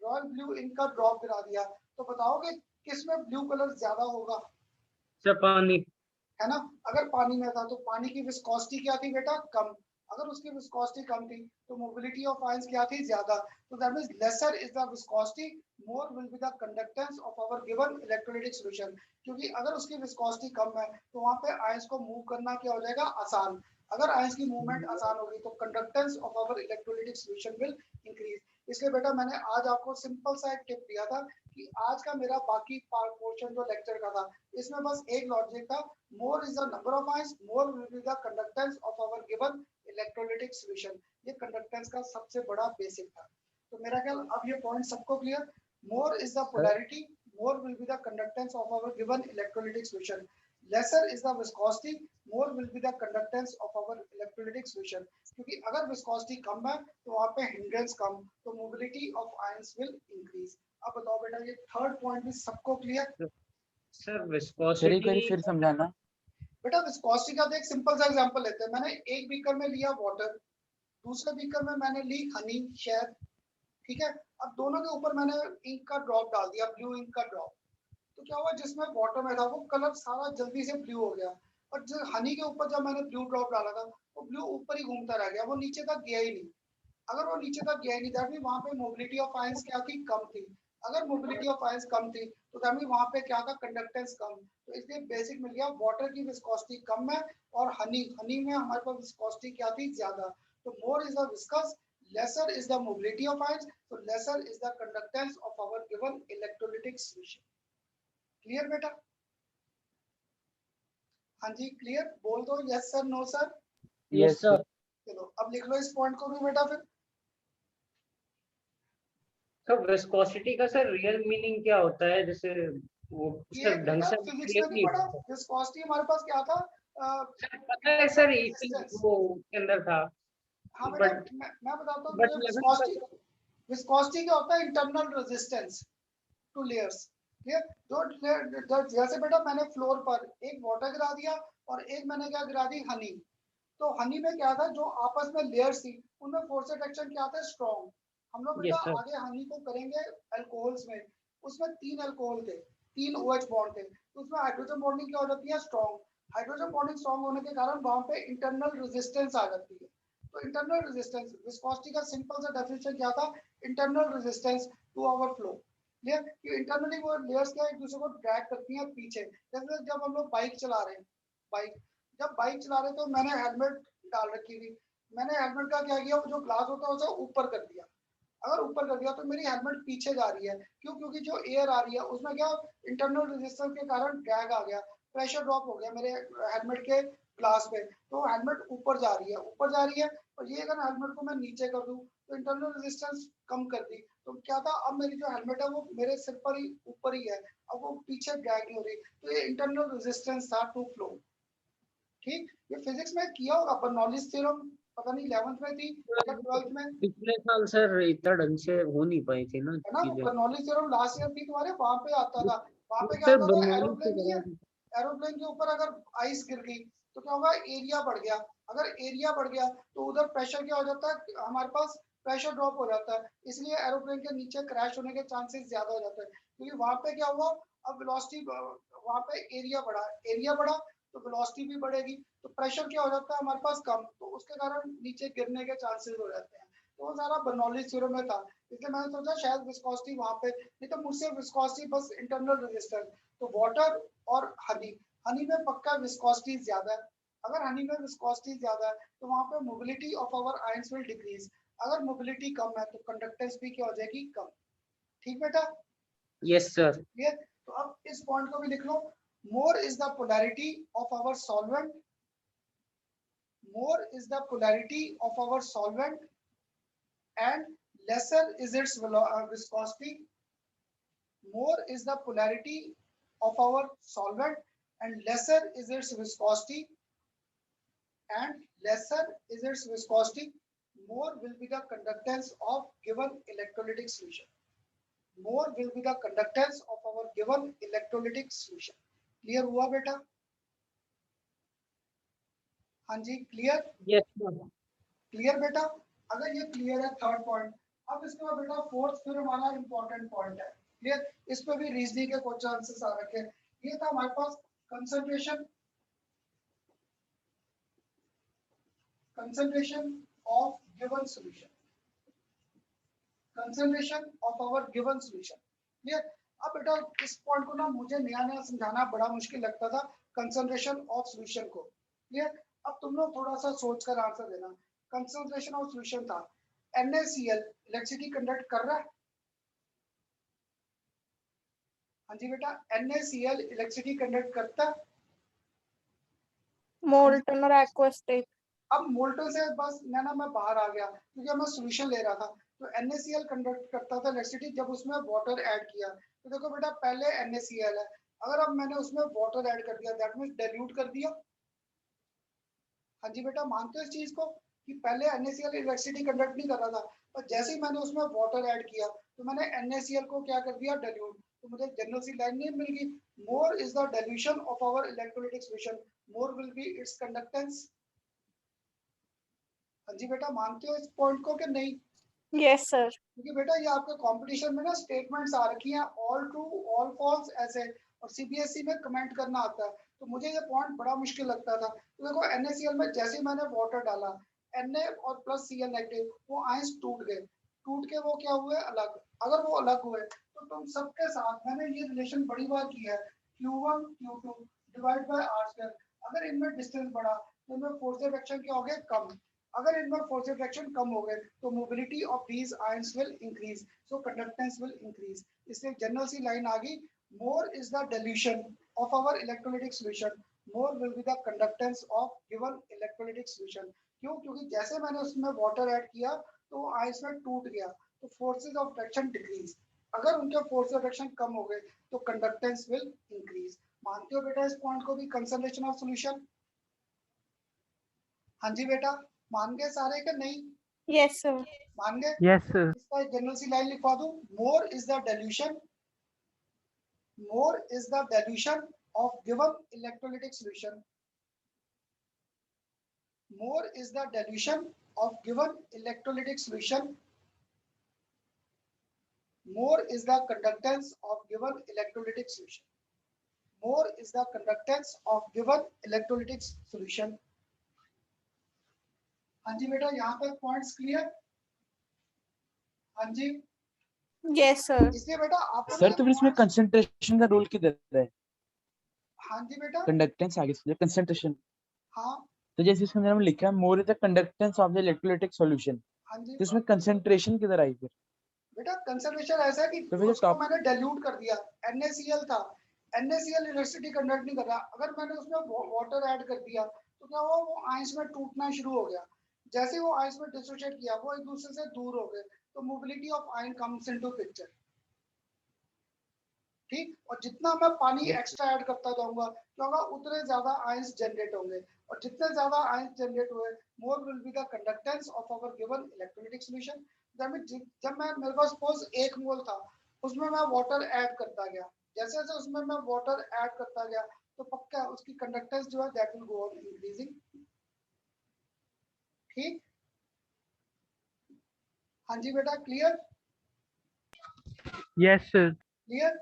रॉयल ब्लू इंक का ड्रॉप गिरा दिया, तो बताओगे किसमें ब्लू कलर ज्यादा होगा? सर पानी। है ना, अगर पानी में था तो पानी की विस्कोसिटी क्या थी बेटा, कम, अगर उसकी विस्कोसिटी कम थी तो मोबिलिटी ऑफ आयंस क्या थी, ज्यादा, तो that means lesser is the viscosity more will be the conductance of our given electrolytic solution, क्योंकि अगर उसकी विस्कोसिटी कम है तो वहां पे आयंस को मूव करना क्या हो जाएगा, आसान, अगर आयंस की मूवमेंट आसान होगी तो conductance of our electrolytic solution will increase. इसलिए बेटा मैंने आज आपको सिंपल सा एक टिप दिया था कि आज का मेरा बाकी पोर्शन जो लेक्चर का था इसमें बस एक लॉजिक था, more is the number of ions, more will be the conductance of our given electrolytic solution। ये कंडक्टेंस का सबसे बड़ा बेसिक था। तो मेरा ख्याल अब ये पॉइंट सबको clear, more is the polarity, more will be the conductance of our given electrolytic solution, lesser is the viscosity, more will be the conductance of our electrolytic solution, क्योंकि अगर viscosity कम है तो वहाँ पे hindrance कम, तो mobility of ions will increase। अब बताओ बेटा ये थर्ड पॉइंट भी सबको क्लियर? सर सर एक विस्कोसिटी बार फिर समझाना। बेटा विस्कोसिटी का तो एक सिंपल सा एग्जांपल लेते हैं, मैंने एक बीकर में लिया वाटर, दूसरे बीकर में मैंने ली हनी, शहद, ठीक है, अब दोनों के ऊपर मैंने इंक का ड्रॉप डाल दिया, ब्लू इंक का ड्रॉप, तो क्या हुआ, जिसमें वाटर में था वो कलर सारा जल्दी से ब्लू हो गया, और जो हनी के ऊपर जब मैंने ब्लू ड्रॉप डाला था वो ब्लू ऊपर ही घूमता रह गया, वो नीचे तक गया ही नहीं। अगर वो नीचे तक गया ही नहीं दैट मीन वहां पे मोबिलिटी ऑफ आयंस क्या थी, कम थी, अगर मोबिलिटी ऑफ आयंस कम थी तो दैट मीन वहां पे क्या था, कंडक्टेंस कम, तो इसलिए बेसिक मिल गया, वाटर की विस्कोसिटी कम है और हनी में हमारे पास विस्कोसिटी क्या थी, ज्यादा, तो मोर is the viscous, lesser is the mobility of ions, so lesser is the conductance of our given electrolytic solution। Clear बेटा? हाँ जी क्लियर, बोल दो yes sir, no sir. Yes sir. चलो अब लिख लो इस पॉइंट को भी बेटा फिर। तो विस्कोसिटी का सर रियल मीनिंग क्या होता है, जैसे वो ये सर ढंग से फिजिक्स clear में नहीं नहीं पढ़ा, होता। विस्कोसिटी हमारे पास क्या था, सर पता है सर इसी वो के अंदर था। हाँ बेटा बट मैं बताता हूँ बट विस्कोसिटी, विस्कोसिटी क्या होता है, internal resistance two layers. Clear, जो जैसे बेटा मैंने फ्लोर पर एक वाटर गिरा दिया और एक मैंने क्या गिरा दी, हनी, तो हनी में क्या था, जो आपस में लेयर्स थी उनमें फोर्स अट्रैक्शन क्या था, स्ट्रॉन्ग। हम लोग बेटा यस सर। आगे हनी को करेंगे अल्कोहल्स में, उसमें 3 अल्कोहल थे, 3 OH बॉन्ड थे, तो उसमें हाइड्रोजन बॉन्डिंग क्या हो जाती है, स्ट्रॉन्ग, हाइड्रोजन बॉन्डिंग स्ट्रॉन्ग होने के कारण वहां पे इंटरनल रेजिस्टेंस आ जाती है। तो इंटरनल रेजिस्टेंस, विस्कोसिटी का सिंपल सा डेफिनेशन क्या था, internal resistance to our flow. Clear, कि इंटरनली वो लेयर्स क्या एक दूसरे को ड्रैग करती हैं पीछे, जैसे जब हम लोग बाइक चला रहे हैं, जब बाइक चला रहे तो मैंने हेलमेट डाल रखी थी, मैंने हेलमेट का क्या किया, वो जो ग्लास होता है उसे ऊपर कर दिया, अगर ऊपर कर दिया तो मेरी हेलमेट पीछे जा रही है, क्यों, क्योंकि जो एयर आ रही है उसमें क्या इंटरनल रेजिस्टेंस के कारण ड्रैग आ गया, प्रेशर ड्रॉप हो गया मेरे हेलमेट के ग्लास पे, तो हेलमेट ऊपर जा रही है, ऊपर जा रही है, और ये अगर हेलमेट को मैं नीचे कर दूं तो इंटरनल रेजिस्टेंस कम कर दी, तो क्या था, अब मेरी जो हेलमेट है वो मेरे सिर पर ही ऊपर ही है, अब वो पीछे ड्रैग नहीं हो रही, तो ये इंटरनल रेजिस्टेंस था टू फ्लो। ठीक, ये फिजिक्स में किया होगा, बर्नौलीज थ्योरम पता नहीं 11th में थी या 12th में, पिछले साल सर इतना ढंग से हो नहीं पाई थी ना है ना। चीजें। बर्नौलीज थ्योरम लास्ट ईयर थी तुम्हारे, वहां पे आता था। वहां पे क्या सर होता था, बर्नौली से एरोप्लेन नहीं है, एरोप्लेन के ऊपर अगर आइस गिर गई तो क्या होगा, एरिया बढ़ गया। अगर एरिया बढ़ गया तो उधर प्रेशर क्या हो जाता है, हमारे पास प्रेशर ड्रॉप हो जाता है, इसलिए एरोप्लेन के नीचे क्रैश होने के चांसेस ज्यादा हो जाते हैं। क्योंकि वहां पे क्या हुआ, अब वेलोसिटी, वहां पे एरिया बढ़ा तो वेलोसिटी भी बढ़ेगी, तो प्रेशर क्या हो जाता है हमारे पास कम, तो उसके कारण नीचे गिरने के चांसेस हो जाते हैं। तो वो सारा बर्नौलीज थ्योरम में था, इसलिए मैंने सोचा शायद विस्कोसिटी वहां पे, नहीं तो मुझसे विस्कोसिटी बस इंटरनल रेजिस्टेंस। तो वाटर और हनी में पक्का विस्कोसिटी ज्यादा है। अगर हनी में विस्कोसिटी ज्यादा है तो वहां पे mobility of our ions will decrease. अगर मोबिलिटी कम है तो कंडक्टेंस भी क्या हो जाएगी, कम। ठीक बेटा, यस सर। क्लियर। तो अब इस पॉइंट को भी लिख लो, more is the polarity of our solvent, more is the polarity of our solvent and lesser is its viscosity. More is the polarity of our solvent and lesser is its viscosity, and lesser is its viscosity, more will be the conductance of given electrolytic solution. More will be the conductance of our given electrolytic solution. Clear हुआ बेटा? हाँ जी, clear? Yes sir. Clear बेटा? अगर ये clear है third point, अब इसके बाद बेटा फोर्थ फिर हमारा इंपॉर्टेंट पॉइंट है। क्लियर, इस पे भी रीजनिंग के कुछ आंसर्स आ रखे हैं। ये था हमारे पास concentration of given solution, concentration of our given solution. Clear, अब बेटा इस पॉइंट को ना मुझे नया नया समझाना बड़ा मुश्किल लगता था, कंसंट्रेशन ऑफ सॉल्यूशन को। क्लियर, अब तुम लोग थोड़ा सा सोचकर आंसर देना। कंसंट्रेशन ऑफ सॉल्यूशन था NaCl, इलेक्ट्रिसिटी कंडक्ट कर रहा है? हाँ जी बेटा, NaCl इलेक्ट्रिसिटी कंडक्ट करता है? Molten और aqueous state. अब मोल्टन से बस मैं बाहर आ गया क्योंकि मैं सॉल्यूशन ले रहा था, तो NaCl कंडक्ट करता था इलेक्ट्रिसिटी जब उसमें वाटर ऐड किया। तो देखो बेटा पहले NaCl है, अगर अब मैंने उसमें वाटर ऐड कर दिया, दैट मींस डाइल्यूट कर दिया। हाँ जी बेटा, मानते हो इस चीज को कि पहले NaCl इलेक्ट्रिसिटी कंडक्ट नहीं कर रहा था, और जैसे ही मैंने उसमें वाटर ऐड किया तो मैंने NaCl को क्या कर दिया, डाइल्यूट, तो मुझे जनरल सी लाइन नहीं मिल गई। More is the dilution of our electrolytic solution, more will be its conductance. हाँ जी बेटा, मानते हो इस पॉइंट को कि नहीं? Yes, sir. क्योंकि बेटा ये आपके कंपटीशन में ना स्टेटमेंट्स आ रखी हैं ऑल ट्रू ऑल फॉल्स ऐसे, और सीबीएसई में कमेंट करना आता है, तो मुझे ये पॉइंट बड़ा मुश्किल लगता था। तो देखो NaCl में जैसे ही मैंने वाटर डाला, Na और प्लस Cl नेगेटिव, वो आयंस टूट गए, टूट के वो क्या हुए, अलग। अगर वो अलग हुए तो तुम सबके साथ मैंने ये रिलेशन बड़ी बार की है, Q1 Q2 divide by R²। अगर इनमें डिस्टेंस बढ़ा तो इनमें फोर्स रिडक्शन क्या हो गए, कम। अगर इनमें फोर्स रिडक्शन कम हो गए तो mobility of these ions will increase, so conductance will increase. इसलिए जनरल सी लाइन आ गई, more is the dilution of our electrolytic solution, more will be the conductance of given electrolytic solution. क्यों? क्योंकि जैसे मैंने उसमें वाटर ऐड किया तो आयंस में टूट गया, तो फोर्सेस ऑफ रिडक्शन डिक्रीज। अगर उनके फोर्स ऑफ रिडक्शन कम हो गए तो कंडक्टेंस विल इंक्रीज। मानते हो बेटा इस पॉइंट को भी, कंसंट्रेशन ऑफ सॉल्यूशन? हाँ जी बेटा, मान गए सारे कि नहीं? Yes, sir. मान गए? Yes, sir. इसका जनरल सी लाइन लिखवा दूं, मोर is the dilution, more is the dilution of given electrolytic solution, more is the dilution of given electrolytic solution, more is the conductance of given electrolytic solution, more is the conductance of given electrolytic solution. हाँ जी बेटा, यहाँ तक points clear? हाँ जी, Yes, sir. इसलिए बेटा आपको sir तो फिर इसमें कंसंट्रेशन का रोल किधर है? हाँ जी बेटा, कंडक्टेंस आगे से कंसंट्रेशन, हाँ तो जैसे इसके अंदर हमने लिखा है मोर is the conductance of the electrolytic solution, हाँ जी तो इसमें कंसंट्रेशन किधर आई फिर? बेटा, कंसंट्रेशन ऐसा है कि तो फिर उसको टॉप मैंने डाइल्यूट कर दिया। NaCl था, NaCl इलेक्ट्रिसिटी कंडक्ट नहीं कर रहा, अगर मैंने उसमें वाटर ऐड कर दिया तो क्या हुआ, वो आयंस में टूटना शुरू हो गया। जैसे ही वो आयंस में डिसोशिएट किया, वो एक दूसरे से दूर हो गए, तो mobility of ion comes into picture. ठीक, और जितना मैं पानी एक्स्ट्रा ऐड करता जाऊंगा क्या होगा, उतने ज्यादा आयंस जनरेट होंगे, और जितने ज्यादा आयंस जनरेट हुए more will be the conductance of our given electrolytic solution. जब मैं मेरे पास सपोज 1 मोल था, उसमें मैं वाटर ऐड करता गया, जैसे जैसे उसमें मैं वाटर ऐड करता गया तो पक्का उसकी कंडक्टेंस जो है that will go on increasing. ठीक, हाँ जी बेटा, क्लियर? Yes, sir. क्लियर?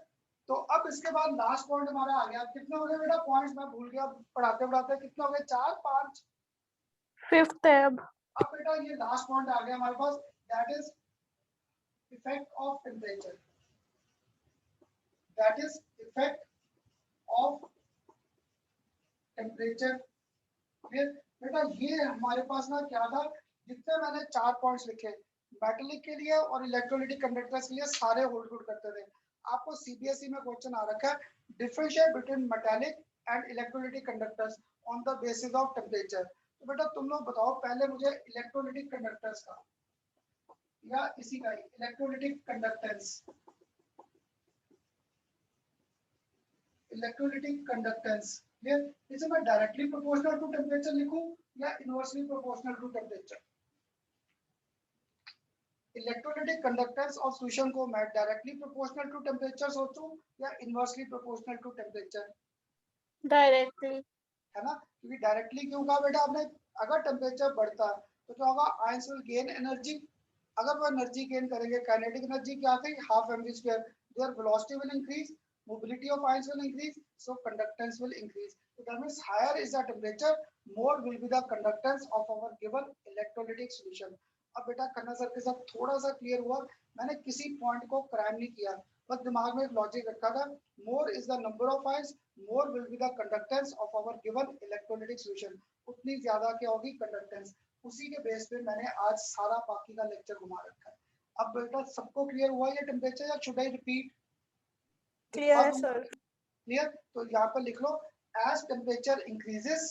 तो अब इसके बाद लास्ट पॉइंट हमारा आ गया, कितने हो गए बेटा पॉइंट्स, मैं भूल गया पढ़ाते पढ़ाते, कितने हो गए, 4 5? Fifth है अब। अब बेटा ये लास्ट पॉइंट आ गया हमारे पास, that is effect of temperature, that is effect of temperature. फिर बेटा ये हमारे पास ना क्या था, जितने मैंने 4 पॉइंट्स लिखे मेटेलिक के लिए और इलेक्ट्रोलाइटिक कंडक्टर्स के लिए सारे होल्ड गुड करते थे। आपको सीबीएसई में क्वेश्चन आ रखा है, differentiate between metallic and electrolytic conductors on the basis of temperature. तो बेटा तुम लोग बताओ पहले मुझे इलेक्ट्रोलाइटिक कंडक्टर्स का या इसी का इलेक्ट्रोलाइटिक कंडक्टेंस, इलेक्ट्रोलाइटिक कंडक्टेंस, इसे मैं डायरेक्टली प्रोपोर्शनल टू टेम्परेचर लिखूं या inversely proportional to temperature? Electrolytic conductance of solution को मैं डायरेक्टली प्रोपोर्शनल टू टेम्परेचर सोचूं या inversely proportional to temperature? Directly. है ना, क्योंकि डायरेक्टली क्यों कहा बेटा आपने, अगर टेम्परेचर बढ़ता है तो क्या होगा, आयंस विल गेन एनर्जी, अगर वो एनर्जी गेन करेंगे, काइनेटिक एनर्जी क्या थी, half MV square, their velocity will increase, mobility of ions will increase, so conductance will increase. So that means higher is the temperature, more will be the conductance of our given electrolytic solution. अब बेटा Khanna sir के साथ थोड़ा सा clear हुआ, मैंने किसी point को क्राइम नहीं किया, बस दिमाग में एक लॉजिक रखा था, more is the number of ions, more will be the conductance of our given electrolytic solution, उतनी ज्यादा क्या होगी कंडक्टेंस। उसी के बेस पे मैंने आज सारा बाकी का लेक्चर घुमा रखा है। अब बेटा सबको क्लियर हुआ ये टेम्परेचर, या शुड आई रिपीट? क्लियर है सर। क्लियर, तो यहाँ पर लिख लो, as temperature increases,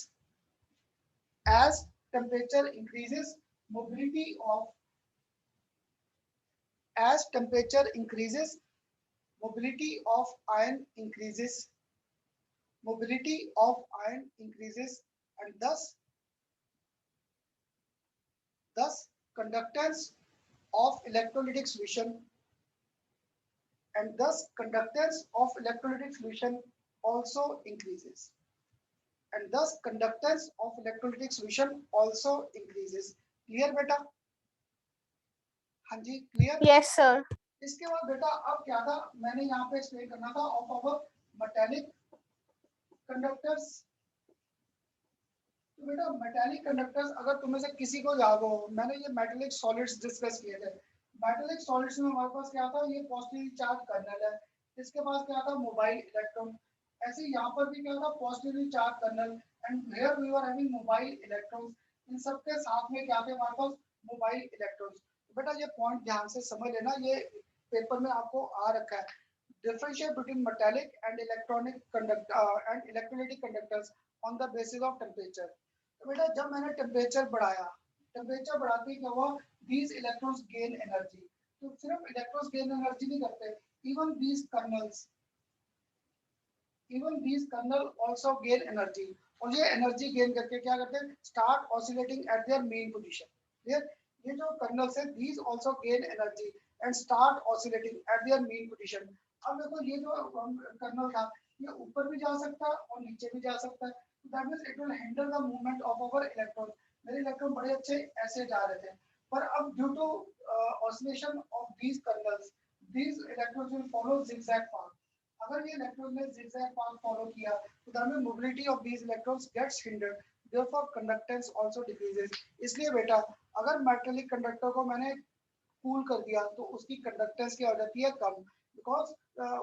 as temperature increases, mobility of, as temperature increases, mobility of ion increases, mobility of ion increases, and thus conductance of electrolytic solution, and thus conductance of electrolytic solution also increases, and thus conductance of electrolytic solution also increases. Clear बेटा? हाँ जी clear? Yes sir. इसके बाद बेटा अब क्या था, मैंने यहाँ पे एक्सप्लेन करना था ऑफ आवर मेटालिक कंडक्टर्स। तो बेटा मेटालिक कंडक्टर्स अगर तुम्हें से किसी को याद हो, मैंने ये मेटालिक सॉलिड्स डिस्कस किए थे। मेटालिक सॉलिड्स में हमारे पास क्या था, ये पॉजिटिवली चार्ज कर्नल है, इसके पास क्या था, मोबाइल इलेक्ट्रॉन, ऐसे यहाँ पर भी क्या था, positively charge kernel, and here we are having mobile electrons, इन सब के साथ में क्या थे हमारे पास, मोबाइल इलेक्ट्रॉन्स। बेटा ये पॉइंट ध्यान से समझ लेना, ये पेपर में आपको आ रखा है, differentiate between metallic and electronic conductor and electrolytic conductors on the basis of temperature. तो बेटा जब मैंने टेम्परेचर बढ़ाया, टेम्परेचर बढ़ाते ही क्या हुआ, these electrons gain energy। तो सिर्फ इलेक्ट्रॉन्स गेन एनर्जी नहीं करते, even these kernel also gain energy, और ये एनर्जी गेन करके क्या करते हैं, start oscillating at their main position। Clear, ये जो कर्नल्स है, these also gain energy and start oscillating at their main position। अब देखो ये जो कर्नल था, ये ऊपर भी जा सकता है और नीचे भी जा सकता है, that means it will hinder the movement of our electron। मेरे इलेक्ट्रॉन बड़े अच्छे ऐसे जा रहे थे, पर अब due to oscillation of these kernels, these electrons will follow zigzag path। अगर ये इलेक्ट्रॉन ने zigzag path फॉलो किया तो that means mobility of these electrons gets hindered, therefore conductance also decreases। इसलिए बेटा अगर मेटालिक कंडक्टर को मैंने कूल कर दिया तो उसकी कंडक्टेंस क्या हो जाती है, कम, बिकॉज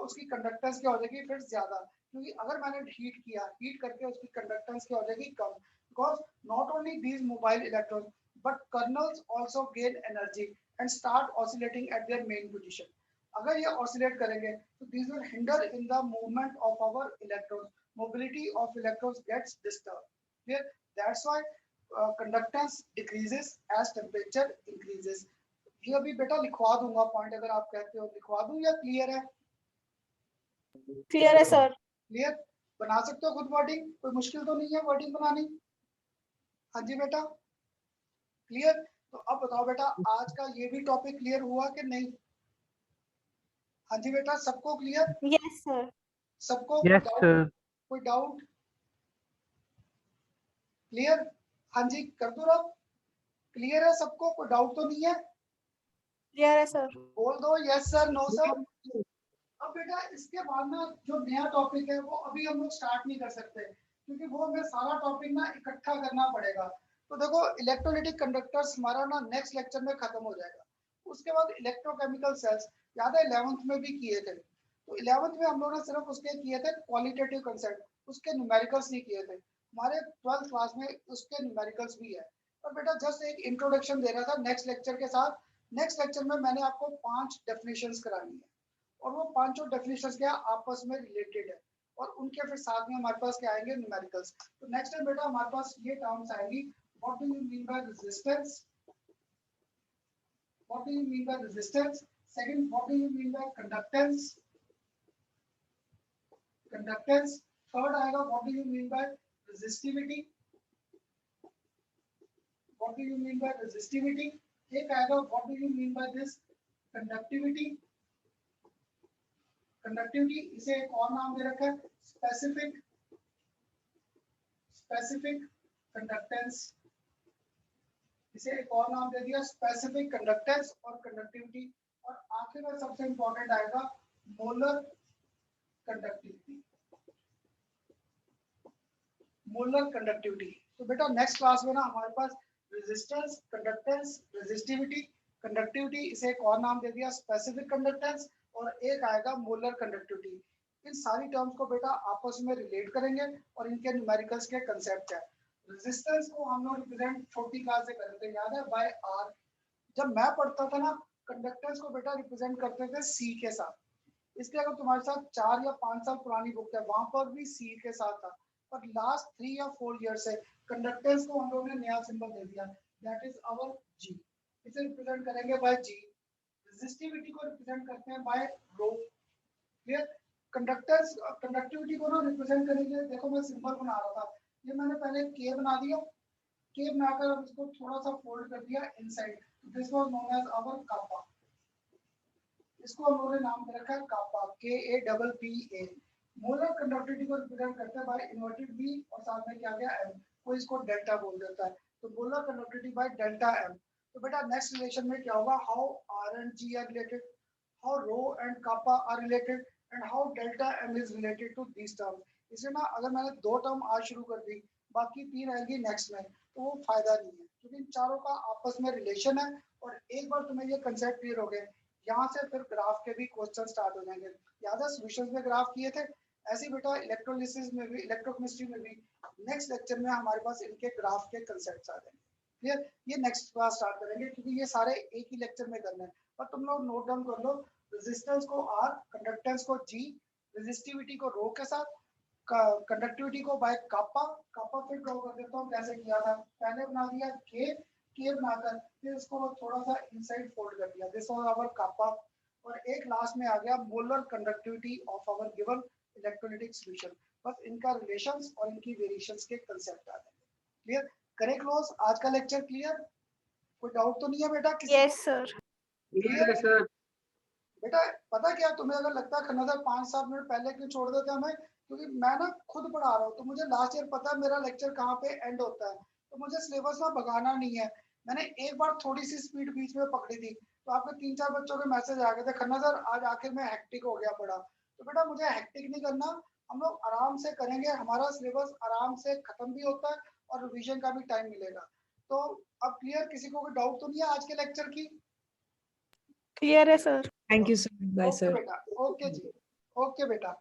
उसकी कंडक्टेंस क्या हो जाएगी फिर ज्यादा, क्योंकि अगर मैंने हीट किया, हीट करके उसकी कंडक्टेंस क्या हो जाएगी, कम, because not only these mobile electron but kernels also gain energy and start oscillating at their mean position. अगर ये ऑसिलेट करेंगे तो this will hinder in the movement of our electrons, mobility of electrons gets disturb. Clear, that's why conductance decreases as temperature increases. ये अभी बेटा लिखवा दूंगा point, अगर आप कहते हो लिखवा दूं या क्लियर है? क्लियर है सर। क्लियर? बना सकते हो खुद वर्डिंग, कोई मुश्किल तो नहीं है वर्डिंग बनानी? हाँ जी बेटा, क्लियर? तो अब बताओ बेटा, आज का ये भी टॉपिक क्लियर हुआ कि नहीं? हाँ जी बेटा, सबको क्लियर? Yes, sir. सबको Yes, sir. कोई डाउट? क्लियर? हाँ जी, कर दो रब। क्लियर है सबको, कोई डाउट तो नहीं है? क्लियर है सर। बोल दो यस सर, नो सर। अब बेटा इसके बाद ना जो नया टॉपिक है वो अभी हम लोग स्टार्ट नहीं कर सकते, क्योंकि वो हमें सारा टॉपिक ना इकट्ठा करना पड़ेगा। तो देखो, इलेक्ट्रोलाइटिक कंडक्टर्स हमारा ना नेक्स्ट लेक्चर में खत्म हो जाएगा। उसके बाद इलेक्ट्रोकेमिकल सेल्स, याद है 11th में भी किए थे। तो 11th में हम लोग ने सिर्फ उसके किए थे क्वालिटेटिव कंसेप्ट, उसके न्यूमेरिकल्स नहीं किए थे। हमारे 12th क्लास में उसके न्यूमेरिकल्स भी है। और बेटा जस्ट एक इंट्रोडक्शन दे रहा था नेक्स्ट लेक्चर के साथ। नेक्स्ट लेक्चर में मैंने आपको 5 डेफिनेशंस करानी है, और वो पांचों डेफिनेशंस क्या आपस में रिलेटेड है, और उनके फिर साथ में हमारे पास क्या आएंगे, न्यूमेरिकल्स। तो नेक्स्ट टाइम बेटा हमारे पास ये टर्म्स आएंगी, what do you mean by resistance, what do you mean by resistance, second what do you mean by conductance, conductance, third आएगा what do you mean by resistivity, what do you mean by resistivity, एक आएगा what do you mean by this conductivity, conductivity, इसे एक और नाम दे रखा है स्पेसिफिक, स्पेसिफिक कंडक्टेंस, इसे एक और नाम दे दिया स्पेसिफिक कंडक्टेंस और कंडक्टिविटी। और आखिर में सबसे इंपॉर्टेंट आएगा मोलर कंडक्टिविटी, मोलर कंडक्टिविटी। तो बेटा नेक्स्ट क्लास में ना हमारे पास रेजिस्टेंस, कंडक्टेंस, रेजिस्टिविटी, कंडक्टिविटी, इसे एक और नाम दे दिया स्पेसिफिक कंडक्टेंस, और एक आएगा मोलर कंडक्टिविटी। इन सारी टर्म्स को बेटा आपस में रिलेट करेंगे और इनके न्यूमेरिकल्स के कंसेप्ट है। रेजिस्टेंस को हम लोग रिप्रेजेंट छोटी क्लास से करते थे, याद है, बाय आर। जब मैं पढ़ता था ना, कंडक्टेंस को बेटा रिप्रेजेंट करते थे सी के साथ। इसलिए अगर तुम्हारे साथ 4 या 5 साल पुरानी बुक है, वहां पर भी सी के साथ था। पर लास्ट 3 या 4 ईयर से कंडक्टेंस को हम लोग ने नया सिंबल दे दिया, दैट इज आवर जी। इसे रिप्रेजेंट करेंगे बाय जी। रेजिस्टिविटी को रिप्रेजेंट करते हैं बाय रो। क्लियर? कंडक्टर्स, कंडक्टिविटी को ना रिप्रेजेंट करेंगे, देखो मैं सिंबल बना रहा था, ये मैंने पहले के बना दिया, के बनाकर अब इसको थोड़ा सा फोल्ड कर दिया inside, this was known as our kappa. इसको हम लोगों ने नाम दे रखा है कापा, के A double P A. Molar conductivity को रिप्रेजेंट करते हैं बाय इन्वर्टेड बी और साथ में क्या गया एम, कोई इसको डेल्टा बोल देता है, तो molar conductivity by delta M. तो बेटा नेक्स्ट रिलेशन में क्या होगा, how R and G are related, how rho and kappa are related, and how delta M is related to these terms. इसे ना अगर मैंने 2 टर्म आज शुरू कर दी, बाकी 3 आएंगी नेक्स्ट में, तो वो फायदा नहीं है, क्योंकि इन चारों का आपस में रिलेशन है। और एक बार तुम्हें ये कंसेप्ट क्लियर हो गए, यहाँ से फिर ग्राफ के भी क्वेश्चन स्टार्ट हो जाएंगे। याद है सॉल्यूशंस में ग्राफ किए थे, ऐसे ही बेटा इलेक्ट्रोलिसिस में भी, इलेक्ट्रोकेमिस्ट्री में भी नेक्स्ट लेक्चर में हमारे पास इनके ग्राफ के कंसेप्ट्स आ जाएंगे। क्लियर? ये नेक्स्ट क्लास स्टार्ट करेंगे, क्योंकि ये सारे एक ही लेक्चर में करना है। और तुम लोग नोट डाउन कर लो, रेजिस्टेंस को आर, कंडक्टेंस को जी, रेजिस्टिविटी को रो के साथ, कंडक्टिविटी को बाय कापा। कापा फिर ड्रॉ कर देता हूँ, कैसे किया था, पहले बना दिया के बनाकर, फिर इसको थोड़ा सा इनसाइड फोल्ड कर दिया, दिस वाज आवर कापा। और एक लास्ट में आ गया molar conductivity of our given electrolytic solution. बस इनका रिलेशंस और इनकी वेरिएशंस के कंसेप्ट आ जाएंगे। क्लियर? करें क्लोज आज का लेक्चर? क्लियर? कोई डाउट तो नहीं है बेटा किसी? Yes sir. Clear, sir. बेटा पता क्या, तुम्हें अगर लगता है खन्ना 5-7 मिनट पहले क्यों छोड़ देते हमें, क्योंकि मैं ना खुद पढ़ा रहा हूँ, तो मुझे लास्ट ईयर पता है मेरा लेक्चर कहाँ पे एंड होता है, तो मुझे सिलेबस ना भगाना नहीं है। मैंने एक बार थोड़ी सी स्पीड बीच में पकड़ी थी, तो आपके 3-4 बच्चों के मैसेज आ गए थे, खन्ना सर आज आखिर में हेक्टिक हो गया पढ़ा। तो बेटा मुझे हेक्टिक नहीं करना, हम लोग आराम से करेंगे, हमारा सिलेबस आराम से खत्म भी होता है और रिवीजन का भी टाइम मिलेगा। तो अब क्लियर, किसी को कोई डाउट तो नहीं है आज के लेक्चर की? क्लियर है sir. Thank you, sir. Bye, okay sir. बेटा, ओके जी, ओके बेटा।